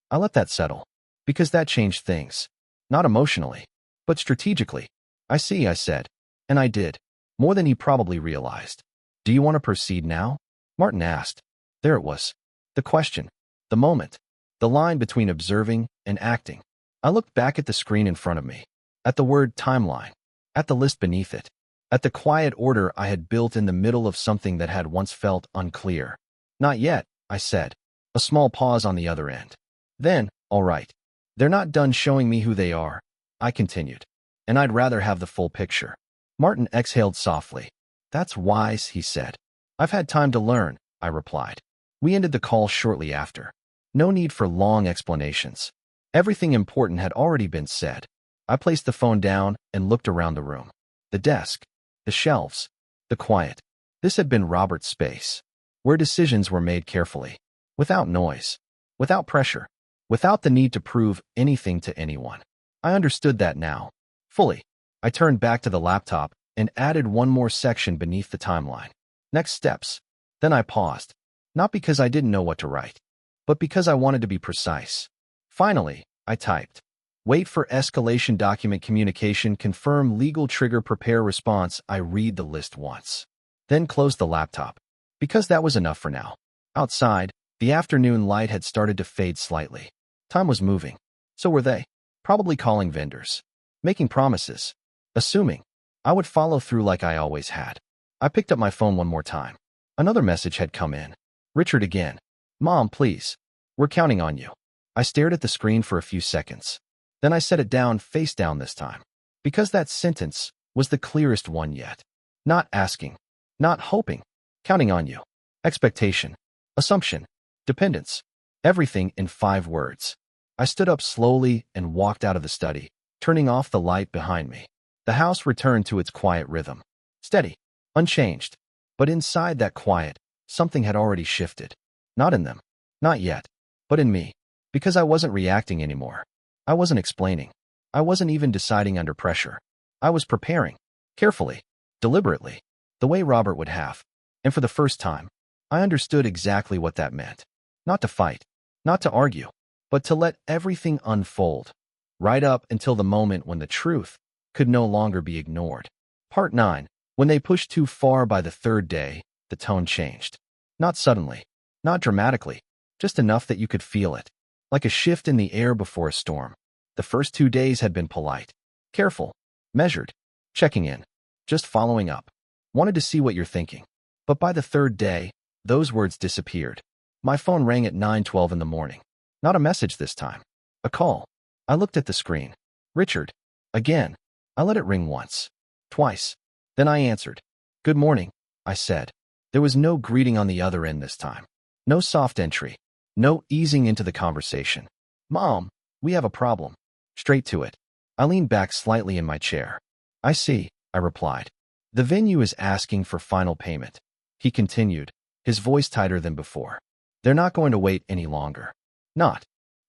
I let that settle, because that changed things. Not emotionally, but strategically. I see, I said. And I did. More than he probably realized. Do you want to proceed now? Martin asked. There it was. The question. The moment. The line between observing and acting. I looked back at the screen in front of me. At the word timeline. At the list beneath it. At the quiet order I had built in the middle of something that had once felt unclear. Not yet, I said. A small pause on the other end. Then, all right. They're not done showing me who they are, I continued. And I'd rather have the full picture. Martin exhaled softly. That's wise, he said. I've had time to learn, I replied. We ended the call shortly after. No need for long explanations. Everything important had already been said. I placed the phone down and looked around the room. The desk, the shelves, the quiet. This had been Robert's space, where decisions were made carefully, without noise, without pressure, without the need to prove anything to anyone. I understood that now, fully. I turned back to the laptop and added one more section beneath the timeline. Next steps. Then I paused, not because I didn't know what to write, but because I wanted to be precise. Finally, I typed. Wait for escalation document communication, confirm legal trigger, prepare response. I read the list once. Then closed the laptop, because that was enough for now. Outside, the afternoon light had started to fade slightly. Time was moving. So were they. Probably calling vendors. Making promises. Assuming I would follow through like I always had. I picked up my phone one more time. Another message had come in. Richard again. Mom, please. We're counting on you. I stared at the screen for a few seconds. Then I set it down, face down this time. Because that sentence was the clearest one yet. Not asking. Not hoping. Counting on you. Expectation. Assumption. Dependence. Everything in 5 words. I stood up slowly and walked out of the study, turning off the light behind me. The house returned to its quiet rhythm. Steady. Unchanged. But inside that quiet, something had already shifted. Not in them. Not yet. But in me. Because I wasn't reacting anymore. I wasn't explaining. I wasn't even deciding under pressure. I was preparing. Carefully. Deliberately. The way Robert would have. And for the first time, I understood exactly what that meant. Not to fight. Not to argue. But to let everything unfold. Right up until the moment when the truth could no longer be ignored. Part 9. When they pushed too far by the 3rd day, the tone changed. Not suddenly. Not dramatically. Just enough that you could feel it. Like a shift in the air before a storm. The first 2 days had been polite. Careful. Measured. Checking in. Just following up. Wanted to see what you're thinking. But by the 3rd day, those words disappeared. My phone rang at 9:12 in the morning. Not a message this time. A call. I looked at the screen. Richard. Again. I let it ring once. Twice. Then I answered. Good morning, I said. There was no greeting on the other end this time. No soft entry. No easing into the conversation. Mom, we have a problem. Straight to it. I leaned back slightly in my chair. I see, I replied. The venue is asking for final payment. He continued, his voice tighter than before. They're not going to wait any longer. Not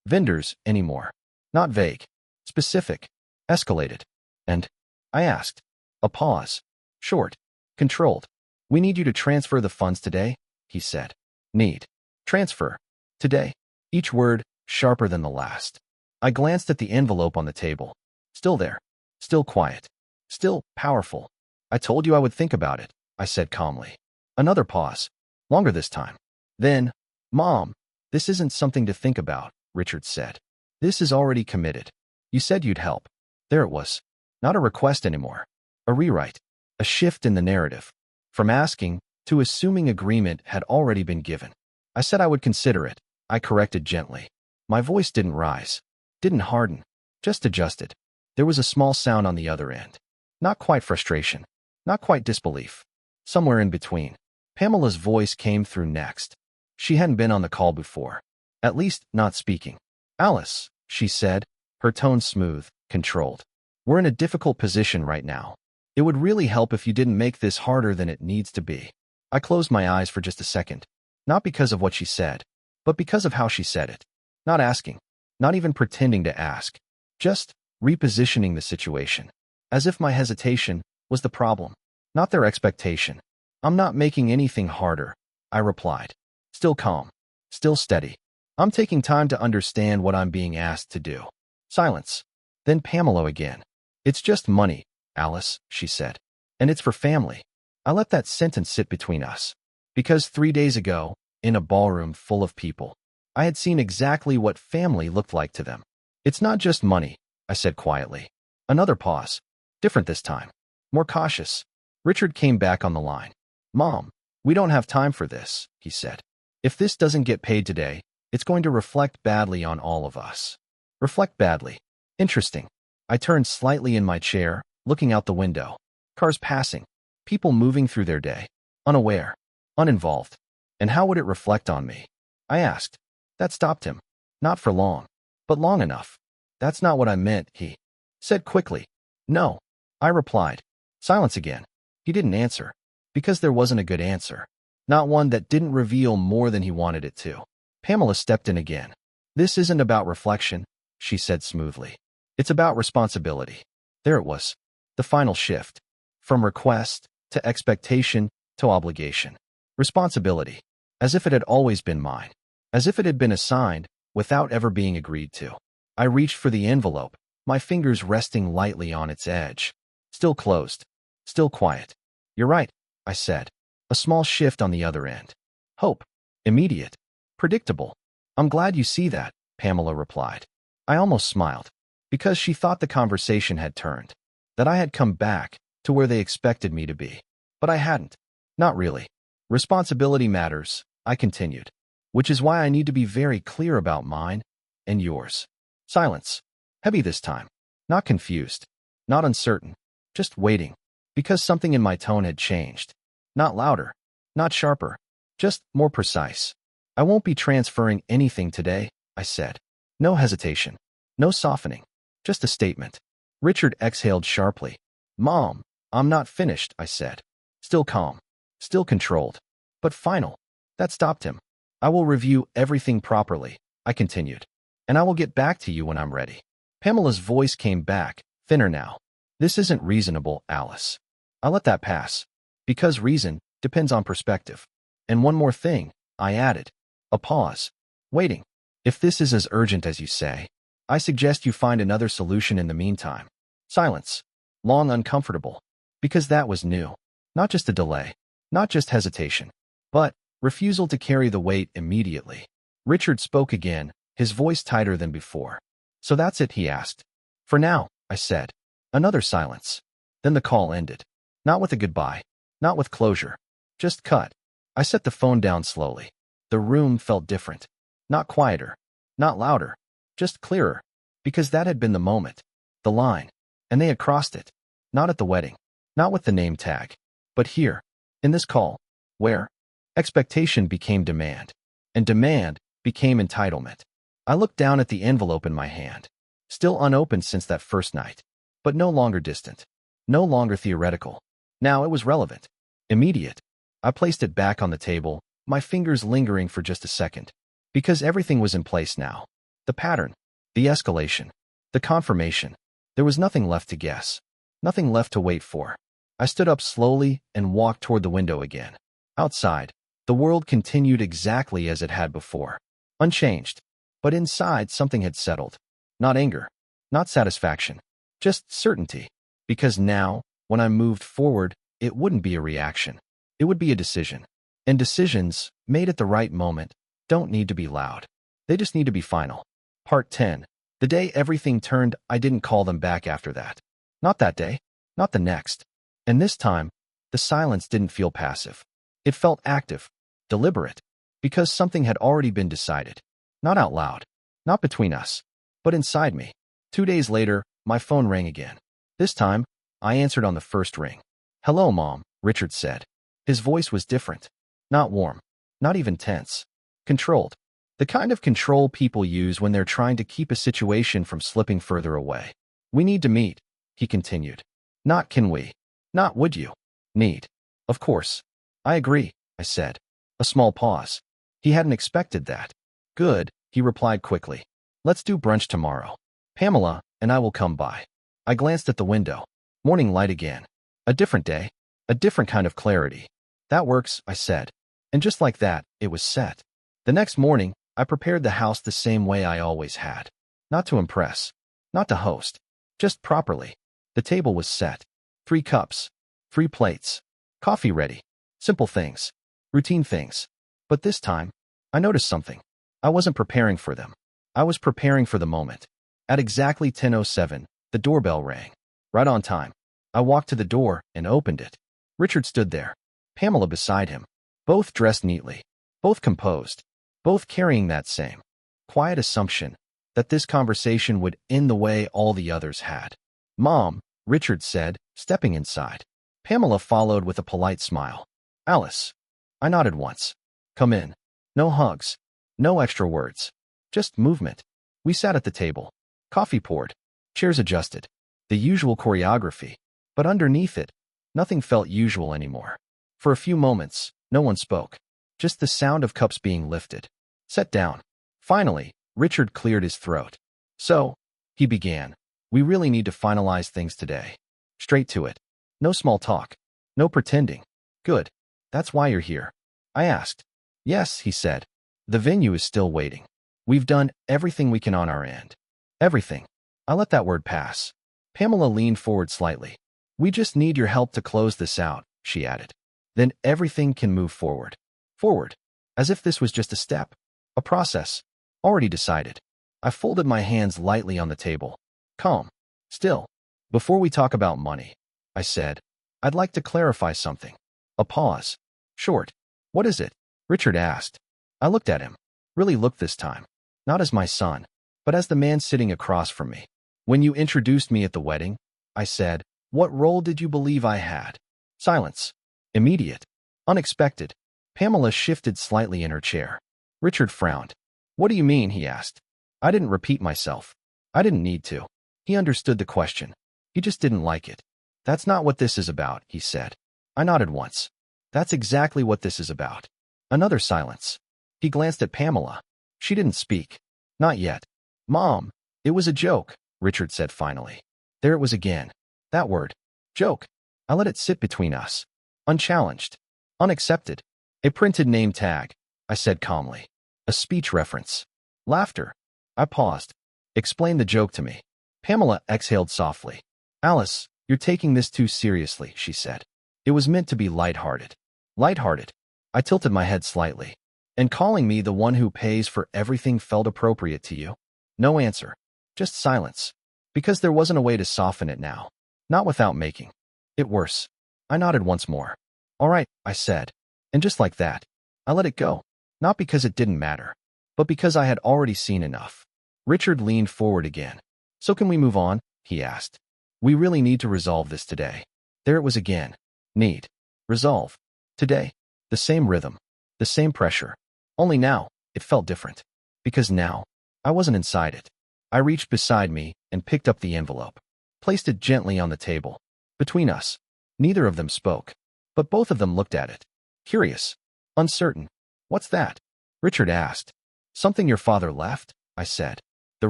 vendors anymore. Not vague. Specific. Escalated. And I asked. A pause. Short. Controlled. We need you to transfer the funds today, he said. Need. Transfer. Today. Each word sharper than the last. I glanced at the envelope on the table. Still there. Still quiet. Still powerful. I told you I would think about it, I said calmly. Another pause. Longer this time. Then, Mom, this isn't something to think about, Richard said. This is already committed. You said you'd help. There it was. Not a request anymore. A rewrite. A shift in the narrative. From asking to assuming agreement had already been given. I said I would consider it. I corrected gently. My voice didn't rise. Didn't harden. Just adjusted. There was a small sound on the other end. Not quite frustration. Not quite disbelief. Somewhere in between. Pamela's voice came through next. She hadn't been on the call before. At least, not speaking. Alice, she said, her tone smooth, controlled. We're in a difficult position right now. It would really help if you didn't make this harder than it needs to be. I closed my eyes for just a second, not because of what she said, but because of how she said it. Not asking, not even pretending to ask, just repositioning the situation, as if my hesitation was the problem, not their expectation. I'm not making anything harder, I replied. Still calm, still steady. I'm taking time to understand what I'm being asked to do. Silence. Then Pamela again. It's just money, Alice, she said. And it's for family. I let that sentence sit between us. Because 3 days ago, in a ballroom full of people, I had seen exactly what family looked like to them. It's not just money, I said quietly. Another pause. Different this time. More cautious. Richard came back on the line. Mom, we don't have time for this, he said. If this doesn't get paid today, it's going to reflect badly on all of us. Reflect badly. Interesting. I turned slightly in my chair, looking out the window. Cars passing. People moving through their day. Unaware. Uninvolved. And how would it reflect on me? I asked. That stopped him. Not for long. But long enough. That's not what I meant, he said quickly. No. I replied. Silence again. He didn't answer. Because there wasn't a good answer. Not one that didn't reveal more than he wanted it to. Pamela stepped in again. This isn't about reflection, she said smoothly. It's about responsibility. There it was. The final shift. From request, to expectation, to obligation. Responsibility. As if it had always been mine. As if it had been assigned, without ever being agreed to. I reached for the envelope, my fingers resting lightly on its edge. Still closed. Still quiet. You're right, I said. A small shift on the other end. Hope. Immediate. Predictable. I'm glad you see that, Pamela replied. I almost smiled. Because she thought the conversation had turned. That I had come back to where they expected me to be. But I hadn't. Not really. Responsibility matters, I continued. Which is why I need to be very clear about mine and yours. Silence. Heavy this time. Not confused. Not uncertain. Just waiting. Because something in my tone had changed. Not louder. Not sharper. Just more precise. I won't be transferring anything today, I said. No hesitation. No softening. Just a statement. Richard exhaled sharply. Mom, I'm not finished, I said. Still calm. Still controlled. But final. That stopped him. I will review everything properly, I continued. And I will get back to you when I'm ready. Pamela's voice came back, thinner now. This isn't reasonable, Alice. I'll let that pass. Because reason depends on perspective. And one more thing, I added. A pause. Waiting. If this is as urgent as you say, I suggest you find another solution in the meantime. Silence. Long uncomfortable. Because that was new. Not just a delay. Not just hesitation. But refusal to carry the weight immediately. Richard spoke again, his voice tighter than before. So that's it, he asked. For now, I said. Another silence. Then the call ended. Not with a goodbye. Not with closure. Just cut. I set the phone down slowly. The room felt different. Not quieter. Not louder. Just clearer. Because that had been the moment. The line. And they had crossed it. Not at the wedding. Not with the name tag. But here. In this call. Where expectation became demand. And demand became entitlement. I looked down at the envelope in my hand. Still unopened since that first night. But no longer distant. No longer theoretical. Now it was relevant. Immediate. I placed it back on the table, my fingers lingering for just a second. Because everything was in place now. The pattern. The escalation. The confirmation. There was nothing left to guess. Nothing left to wait for. I stood up slowly and walked toward the window again. Outside, the world continued exactly as it had before. Unchanged. But inside something had settled. Not anger. Not satisfaction. Just certainty. Because now, when I moved forward, it wouldn't be a reaction. It would be a decision. And decisions, made at the right moment, don't need to be loud. They just need to be final. Part 10. The day everything turned, I didn't call them back after that. Not that day. Not the next. And this time, the silence didn't feel passive. It felt active. Deliberate. Because something had already been decided. Not out loud. Not between us. But inside me. 2 days later, my phone rang again. This time, I answered on the first ring. Hello, Mom, Richard said. His voice was different. Not warm. Not even tense. Controlled. The kind of control people use when they're trying to keep a situation from slipping further away. We need to meet, he continued. Not can we. Not would you. Need. Of course. I agree, I said. A small pause. He hadn't expected that. Good, he replied quickly. Let's do brunch tomorrow. Pamela and I will come by. I glanced at the window. Morning light again. A different day. A different kind of clarity. That works, I said. And just like that, it was set. The next morning, I prepared the house the same way I always had. Not to impress. Not to host. Just properly. The table was set. 3 cups. 3 plates. Coffee ready. Simple things. Routine things. But this time, I noticed something. I wasn't preparing for them. I was preparing for the moment. At exactly 10:07, the doorbell rang. Right on time. I walked to the door and opened it. Richard stood there. Pamela beside him. Both dressed neatly. Both composed. Both carrying that same quiet assumption that this conversation would end the way all the others had. Mom, Richard said, stepping inside. Pamela followed with a polite smile. Alice. I nodded once. Come in. No hugs. No extra words. Just movement. We sat at the table. Coffee poured. Chairs adjusted. The usual choreography. But underneath it, nothing felt usual anymore. For a few moments, no one spoke. Just the sound of cups being lifted. Set down. Finally, Richard cleared his throat. So, he began. We really need to finalize things today. Straight to it. No small talk. No pretending. Good. That's why you're here. I asked. Yes, he said. The venue is still waiting. We've done everything we can on our end. Everything. I let that word pass. Pamela leaned forward slightly. We just need your help to close this out, she added. Then everything can move forward. Forward. As if this was just a step. A process. Already decided. I folded my hands lightly on the table. Calm. Still. Before we talk about money, I said, I'd like to clarify something. A pause. Short. What is it? Richard asked. I looked at him. Really looked this time. Not as my son, but as the man sitting across from me. When you introduced me at the wedding, I said, what role did you believe I had? Silence. Immediate. Unexpected. Pamela shifted slightly in her chair. Richard frowned. What do you mean? He asked. I didn't repeat myself. I didn't need to. He understood the question. He just didn't like it. That's not what this is about, he said. I nodded once. That's exactly what this is about. Another silence. He glanced at Pamela. She didn't speak. Not yet. Mom, it was a joke, Richard said finally. There it was again. That word. Joke. I let it sit between us. Unchallenged. Unaccepted. A printed name tag, I said calmly. A speech reference. Laughter. I paused. Explain the joke to me. Pamela exhaled softly. Alice, you're taking this too seriously, she said. It was meant to be lighthearted. Lighthearted. I tilted my head slightly. And calling me the one who pays for everything felt appropriate to you? No answer. Just silence. Because there wasn't a way to soften it now. Not without making it worse. I nodded once more. All right, I said. And just like that, I let it go. Not because it didn't matter, but because I had already seen enough. Richard leaned forward again. So can we move on? He asked. We really need to resolve this today. There it was again. Need. Resolve. Today. The same rhythm. The same pressure. Only now, it felt different. Because now, I wasn't inside it. I reached beside me and picked up the envelope. Placed it gently on the table. Between us. Neither of them spoke. But both of them looked at it. Curious. Uncertain. What's that? Richard asked. Something your father left? I said. The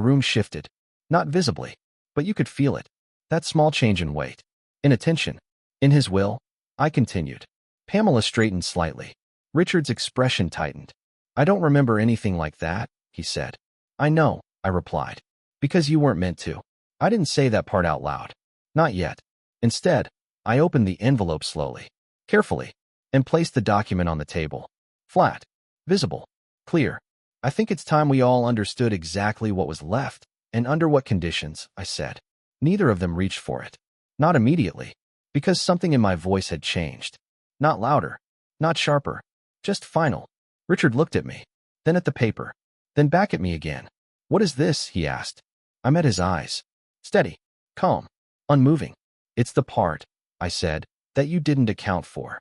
room shifted. Not visibly. But you could feel it. That small change in weight. In attention. In his will. I continued. Pamela straightened slightly. Richard's expression tightened. I don't remember anything like that, he said. I know, I replied. Because you weren't meant to. I didn't say that part out loud. Not yet. Instead, I opened the envelope slowly, carefully, and placed the document on the table. Flat. Visible. Clear. I think it's time we all understood exactly what was left, and under what conditions, I said. Neither of them reached for it. Not immediately. Because something in my voice had changed. Not louder. Not sharper. Just final. Richard looked at me. Then at the paper. Then back at me again. What is this? He asked. I met his eyes. Steady. Calm. Unmoving. It's the part, I said, that you didn't account for.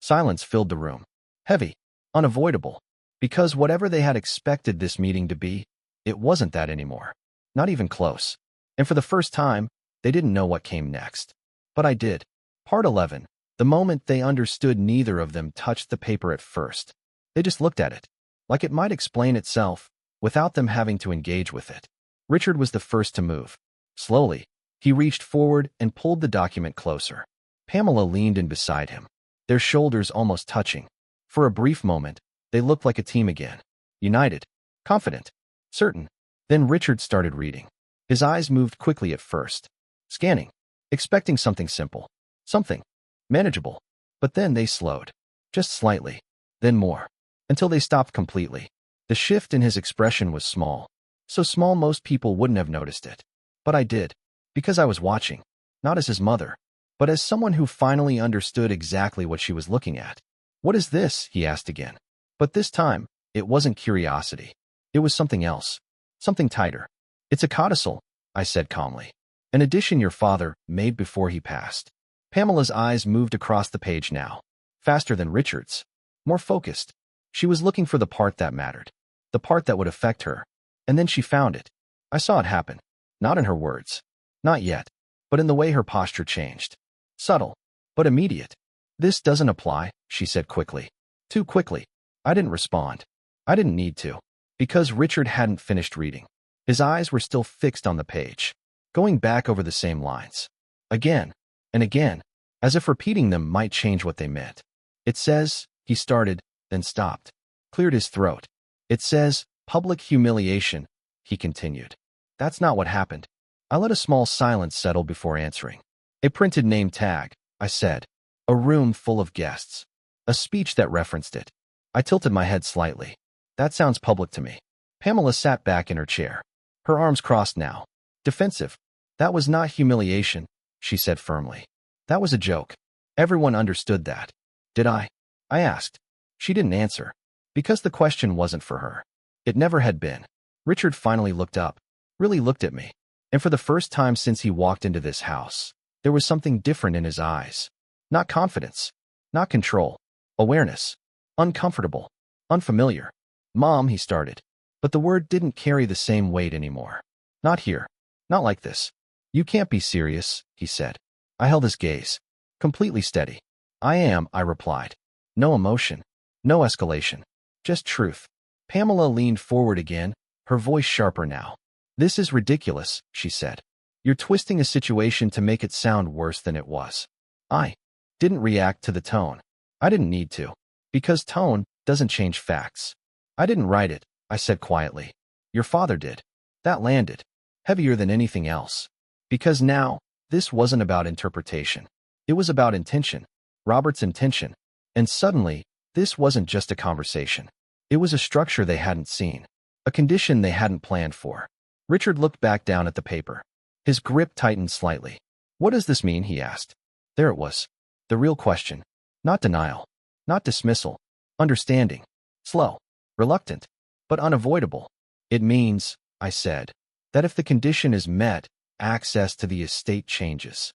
Silence filled the room. Heavy. Unavoidable. Because whatever they had expected this meeting to be, it wasn't that anymore. Not even close. And for the first time, they didn't know what came next. But I did. Part 11. The moment they understood, neither of them touched the paper at first. They just looked at it, like it might explain itself, without them having to engage with it. Richard was the first to move. Slowly, he reached forward and pulled the document closer. Pamela leaned in beside him, their shoulders almost touching. For a brief moment, they looked like a team again. United, confident, certain. Then Richard started reading. His eyes moved quickly at first, scanning, expecting something simple, something manageable. But then they slowed, just slightly, then more, until they stopped completely. The shift in his expression was small, so small most people wouldn't have noticed it. But I did, because I was watching, not as his mother, but as someone who finally understood exactly what she was looking at. "What is this?" he asked again. But this time, it wasn't curiosity. It was something else, something tighter. "It's a codicil," I said calmly. "An addition your father made before he passed." Pamela's eyes moved across the page now, faster than Richard's, more focused. She was looking for the part that mattered, the part that would affect her. And then she found it. I saw it happen, not in her words, not yet, but in the way her posture changed. Subtle, but immediate. "This doesn't apply," she said quickly. Too quickly. I didn't respond. I didn't need to, because Richard hadn't finished reading. His eyes were still fixed on the page, going back over the same lines. Again and again, as if repeating them might change what they meant. "It says," he started, then stopped, cleared his throat. "It says, public humiliation," he continued. "That's not what happened." I let a small silence settle before answering. "A printed name tag," I said. "A room full of guests. A speech that referenced it." I tilted my head slightly. "That sounds public to me." Pamela sat back in her chair, her arms crossed now, defensive. "That was not humiliation," she said firmly. "That was a joke. Everyone understood that." "Did I?" I asked. She didn't answer, because the question wasn't for her. It never had been. Richard finally looked up, really looked at me. And for the first time since he walked into this house, there was something different in his eyes. Not confidence, not control, awareness, uncomfortable, unfamiliar. "Mom," he started, but the word didn't carry the same weight anymore. "Not here, not like this. You can't be serious," he said. I held his gaze, completely steady. "I am," I replied. No emotion, no escalation, just truth. Pamela leaned forward again, her voice sharper now. "This is ridiculous," she said. "You're twisting a situation to make it sound worse than it was." I didn't react to the tone. I didn't need to, because tone doesn't change facts. "I didn't write it," I said quietly. "Your father did." That landed, heavier than anything else. Because now, this wasn't about interpretation. It was about intention, Robert's intention. And suddenly, this wasn't just a conversation. It was a structure they hadn't seen, a condition they hadn't planned for. Richard looked back down at the paper. His grip tightened slightly. "What does this mean?" he asked. There it was. The real question. Not denial. Not dismissal. Understanding. Slow. Reluctant. But unavoidable. "It means," I said, "that if the condition is met, access to the estate changes."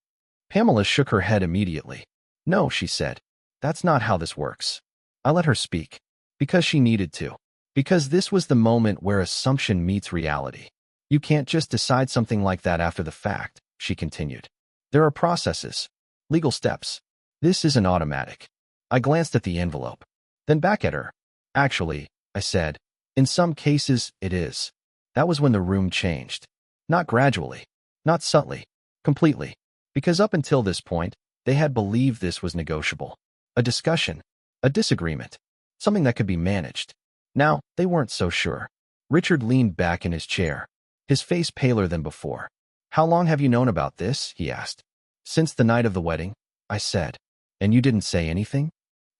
Pamela shook her head immediately. "No," she said. "That's not how this works." I let her speak. Because she needed to. Because this was the moment where assumption meets reality. "You can't just decide something like that after the fact," she continued. "There are processes, legal steps. This isn't automatic." I glanced at the envelope, then back at her. "Actually," I said, "in some cases, it is." That was when the room changed. Not gradually, not subtly, completely. Because up until this point, they had believed this was negotiable. A discussion, a disagreement, something that could be managed. Now, they weren't so sure. Richard leaned back in his chair, his face paler than before. "How long have you known about this?" he asked. "Since the night of the wedding," I said. "And you didn't say anything?"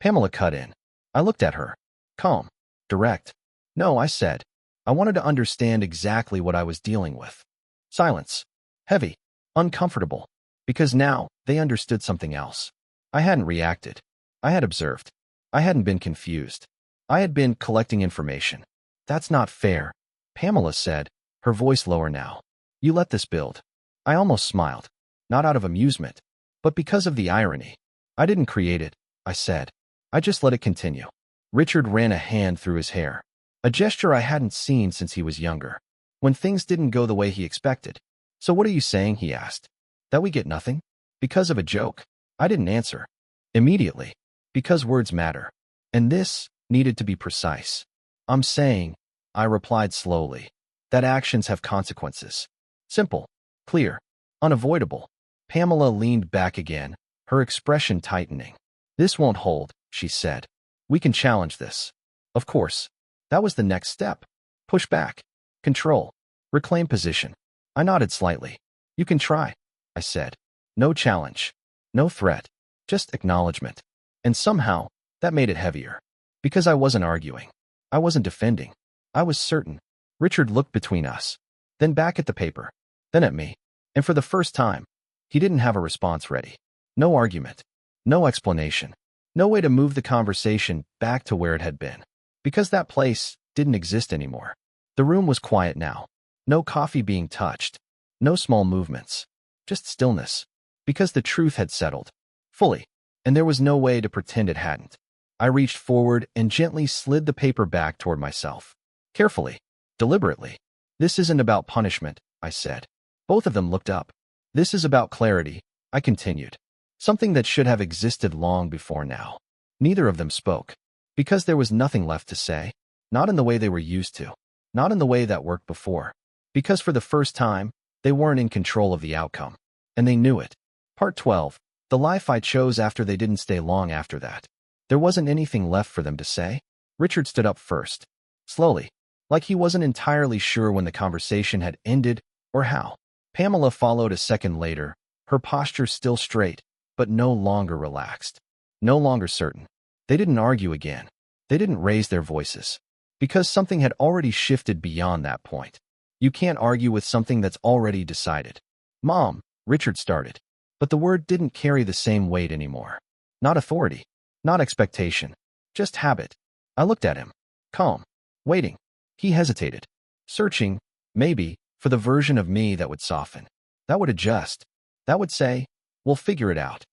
Pamela cut in. I looked at her. Calm. Direct. "No," I said. "I wanted to understand exactly what I was dealing with." Silence. Heavy. Uncomfortable. Because now, they understood something else. I hadn't reacted. I had observed. I hadn't been confused. I had been collecting information. "That's not fair," Pamela said, her voice lower now. "You let this build." I almost smiled. Not out of amusement, but because of the irony. "I didn't create it," I said. "I just let it continue." Richard ran a hand through his hair, a gesture I hadn't seen since he was younger, when things didn't go the way he expected. So what are you saying, he asked? That we get nothing? Because of a joke? I didn't answer. Immediately. Because words matter. And this needed to be precise. I'm saying, I replied slowly, that actions have consequences. Simple, clear, unavoidable. Pamela leaned back again, her expression tightening. This won't hold, she said. We can challenge this. Of course. That was the next step. Push back. Control. Reclaim position. I nodded slightly. You can try, I said. No challenge. No threat. Just acknowledgement. And somehow, that made it heavier. Because I wasn't arguing. I wasn't defending. I was certain. Richard looked between us. Then back at the paper. Then at me. And for the first time, he didn't have a response ready. No argument. No explanation. No way to move the conversation back to where it had been. Because that place didn't exist anymore. The room was quiet now. No coffee being touched. No small movements. Just stillness. Because the truth had settled. Fully. And there was no way to pretend it hadn't. I reached forward and gently slid the paper back toward myself. Carefully. Deliberately. This isn't about punishment, I said. Both of them looked up. This is about clarity, I continued. Something that should have existed long before now. Neither of them spoke. Because there was nothing left to say. Not in the way they were used to. Not in the way that worked before. Because for the first time, they weren't in control of the outcome. And they knew it. Part 12. The life I chose after they didn't stay long after that. There wasn't anything left for them to say. Richard stood up first. Slowly. Like he wasn't entirely sure when the conversation had ended or how. Pamela followed a second later, her posture still straight, but no longer relaxed. No longer certain. They didn't argue again. They didn't raise their voices. Because something had already shifted beyond that point. You can't argue with something that's already decided. Mom, Richard started. But the word didn't carry the same weight anymore. Not authority. Not expectation. Just habit. I looked at him. Calm. Waiting. He hesitated. Searching, maybe, for the version of me that would soften. That would adjust. That would say, we'll figure it out.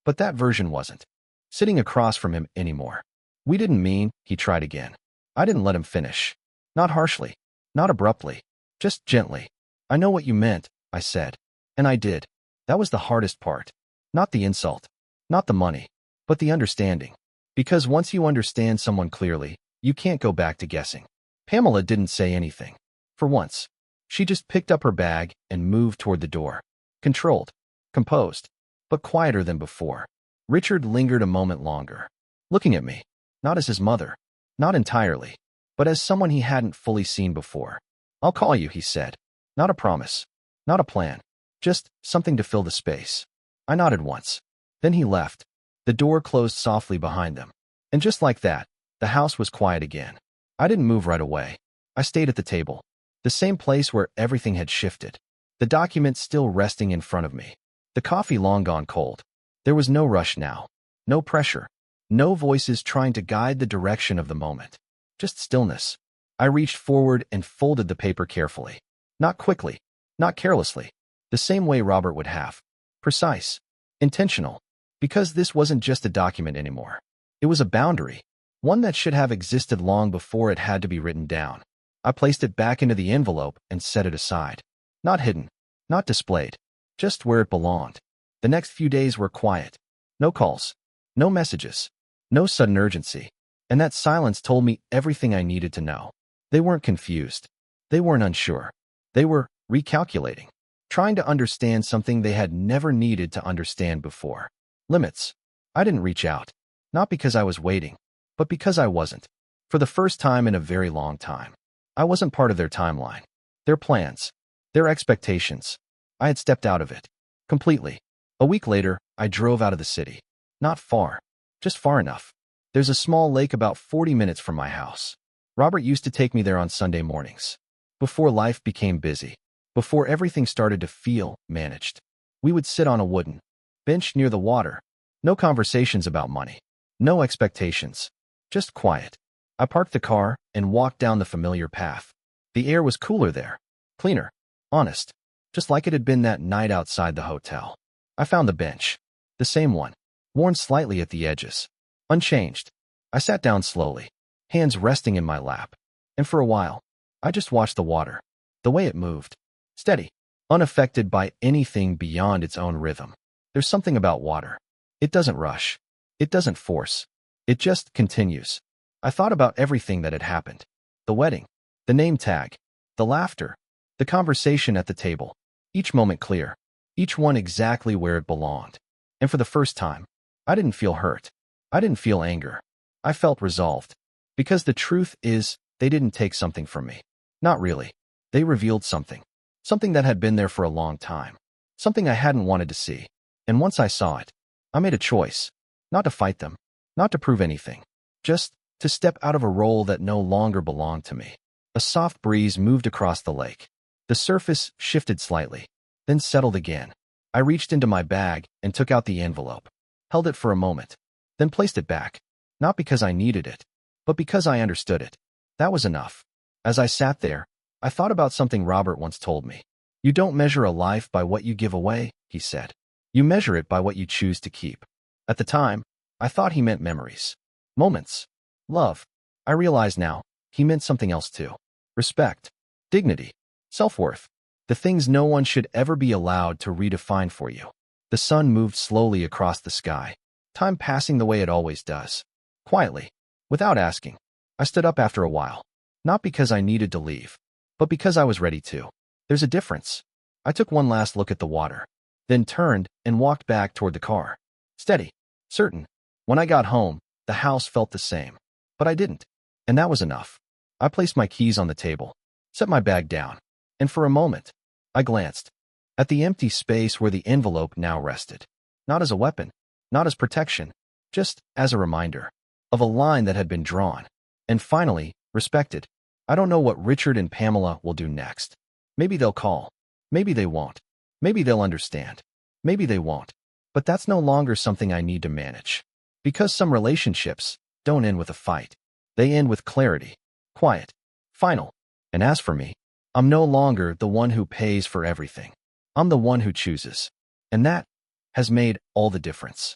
But that version wasn't sitting across from him anymore. We didn't mean, he tried again. I didn't let him finish. Not harshly. Not abruptly. Just gently. I know what you meant, I said. And I did. That was the hardest part. Not the insult. Not the money. But the understanding. Because once you understand someone clearly, you can't go back to guessing. Pamela didn't say anything. For once. She just picked up her bag and moved toward the door. Controlled. Composed. But quieter than before. Richard lingered a moment longer. Looking at me. Not as his mother. Not entirely. But as someone he hadn't fully seen before. I'll call you, he said. Not a promise. Not a plan. Just something to fill the space. I nodded once. Then he left. The door closed softly behind them. And just like that, the house was quiet again. I didn't move right away. I stayed at the table. The same place where everything had shifted. The document still resting in front of me. The coffee long gone cold. There was no rush now. No pressure. No voices trying to guide the direction of the moment. Just stillness. I reached forward and folded the paper carefully. Not quickly. Not carelessly. The same way Robert would have. Precise. Intentional. Because this wasn't just a document anymore. It was a boundary. One that should have existed long before it had to be written down. I placed it back into the envelope and set it aside. Not hidden. Not displayed. Just where it belonged. The next few days were quiet. No calls. No messages. No sudden urgency. And that silence told me everything I needed to know. They weren't confused. They weren't unsure. They were recalculating. Trying to understand something they had never needed to understand before. Limits. I didn't reach out. Not because I was waiting, but because I wasn't. For the first time in a very long time. I wasn't part of their timeline. Their plans. Their expectations. I had stepped out of it. Completely. A week later, I drove out of the city. Not far. Just far enough. There's a small lake about 40 minutes from my house. Robert used to take me there on Sunday mornings. Before life became busy. Before everything started to feel managed. We would sit on a wooden bench near the water. No conversations about money. No expectations. Just quiet. I parked the car and walked down the familiar path. The air was cooler there. Cleaner. Honest. Just like it had been that night outside the hotel. I found the bench. The same one. Worn slightly at the edges. Unchanged. I sat down slowly, hands resting in my lap. And for a while, I just watched the water, the way it moved, steady, unaffected by anything beyond its own rhythm. There's something about water. It doesn't rush. It doesn't force. It just continues. I thought about everything that had happened. The wedding, the name tag, the laughter, the conversation at the table, each moment clear, each one exactly where it belonged. And for the first time, I didn't feel hurt. I didn't feel anger. I felt resolved. Because the truth is, they didn't take something from me. Not really. They revealed something. Something that had been there for a long time. Something I hadn't wanted to see. And once I saw it, I made a choice. Not to fight them. Not to prove anything. Just to step out of a role that no longer belonged to me. A soft breeze moved across the lake. The surface shifted slightly, then settled again. I reached into my bag and took out the envelope. Held it for a moment, then placed it back. Not because I needed it, but because I understood it. That was enough. As I sat there, I thought about something Robert once told me. You don't measure a life by what you give away, he said. You measure it by what you choose to keep. At the time, I thought he meant memories, moments, love. I realize now, he meant something else too. Respect, dignity, self-worth. The things no one should ever be allowed to redefine for you. The sun moved slowly across the sky, time passing the way it always does. Quietly, without asking, I stood up after a while. Not because I needed to leave, but because I was ready to. There's a difference. I took one last look at the water, then turned and walked back toward the car. Steady, certain. When I got home, the house felt the same. But I didn't. And that was enough. I placed my keys on the table, set my bag down, and for a moment, I glanced at the empty space where the envelope now rested. Not as a weapon, not as protection, just as a reminder of a line that had been drawn. And finally, respected. I don't know what Richard and Pamela will do next. Maybe they'll call. Maybe they won't. Maybe they'll understand. Maybe they won't. But that's no longer something I need to manage. Because some relationships don't end with a fight. They end with clarity. Quiet. Final. And as for me, I'm no longer the one who pays for everything. I'm the one who chooses. And that has made all the difference.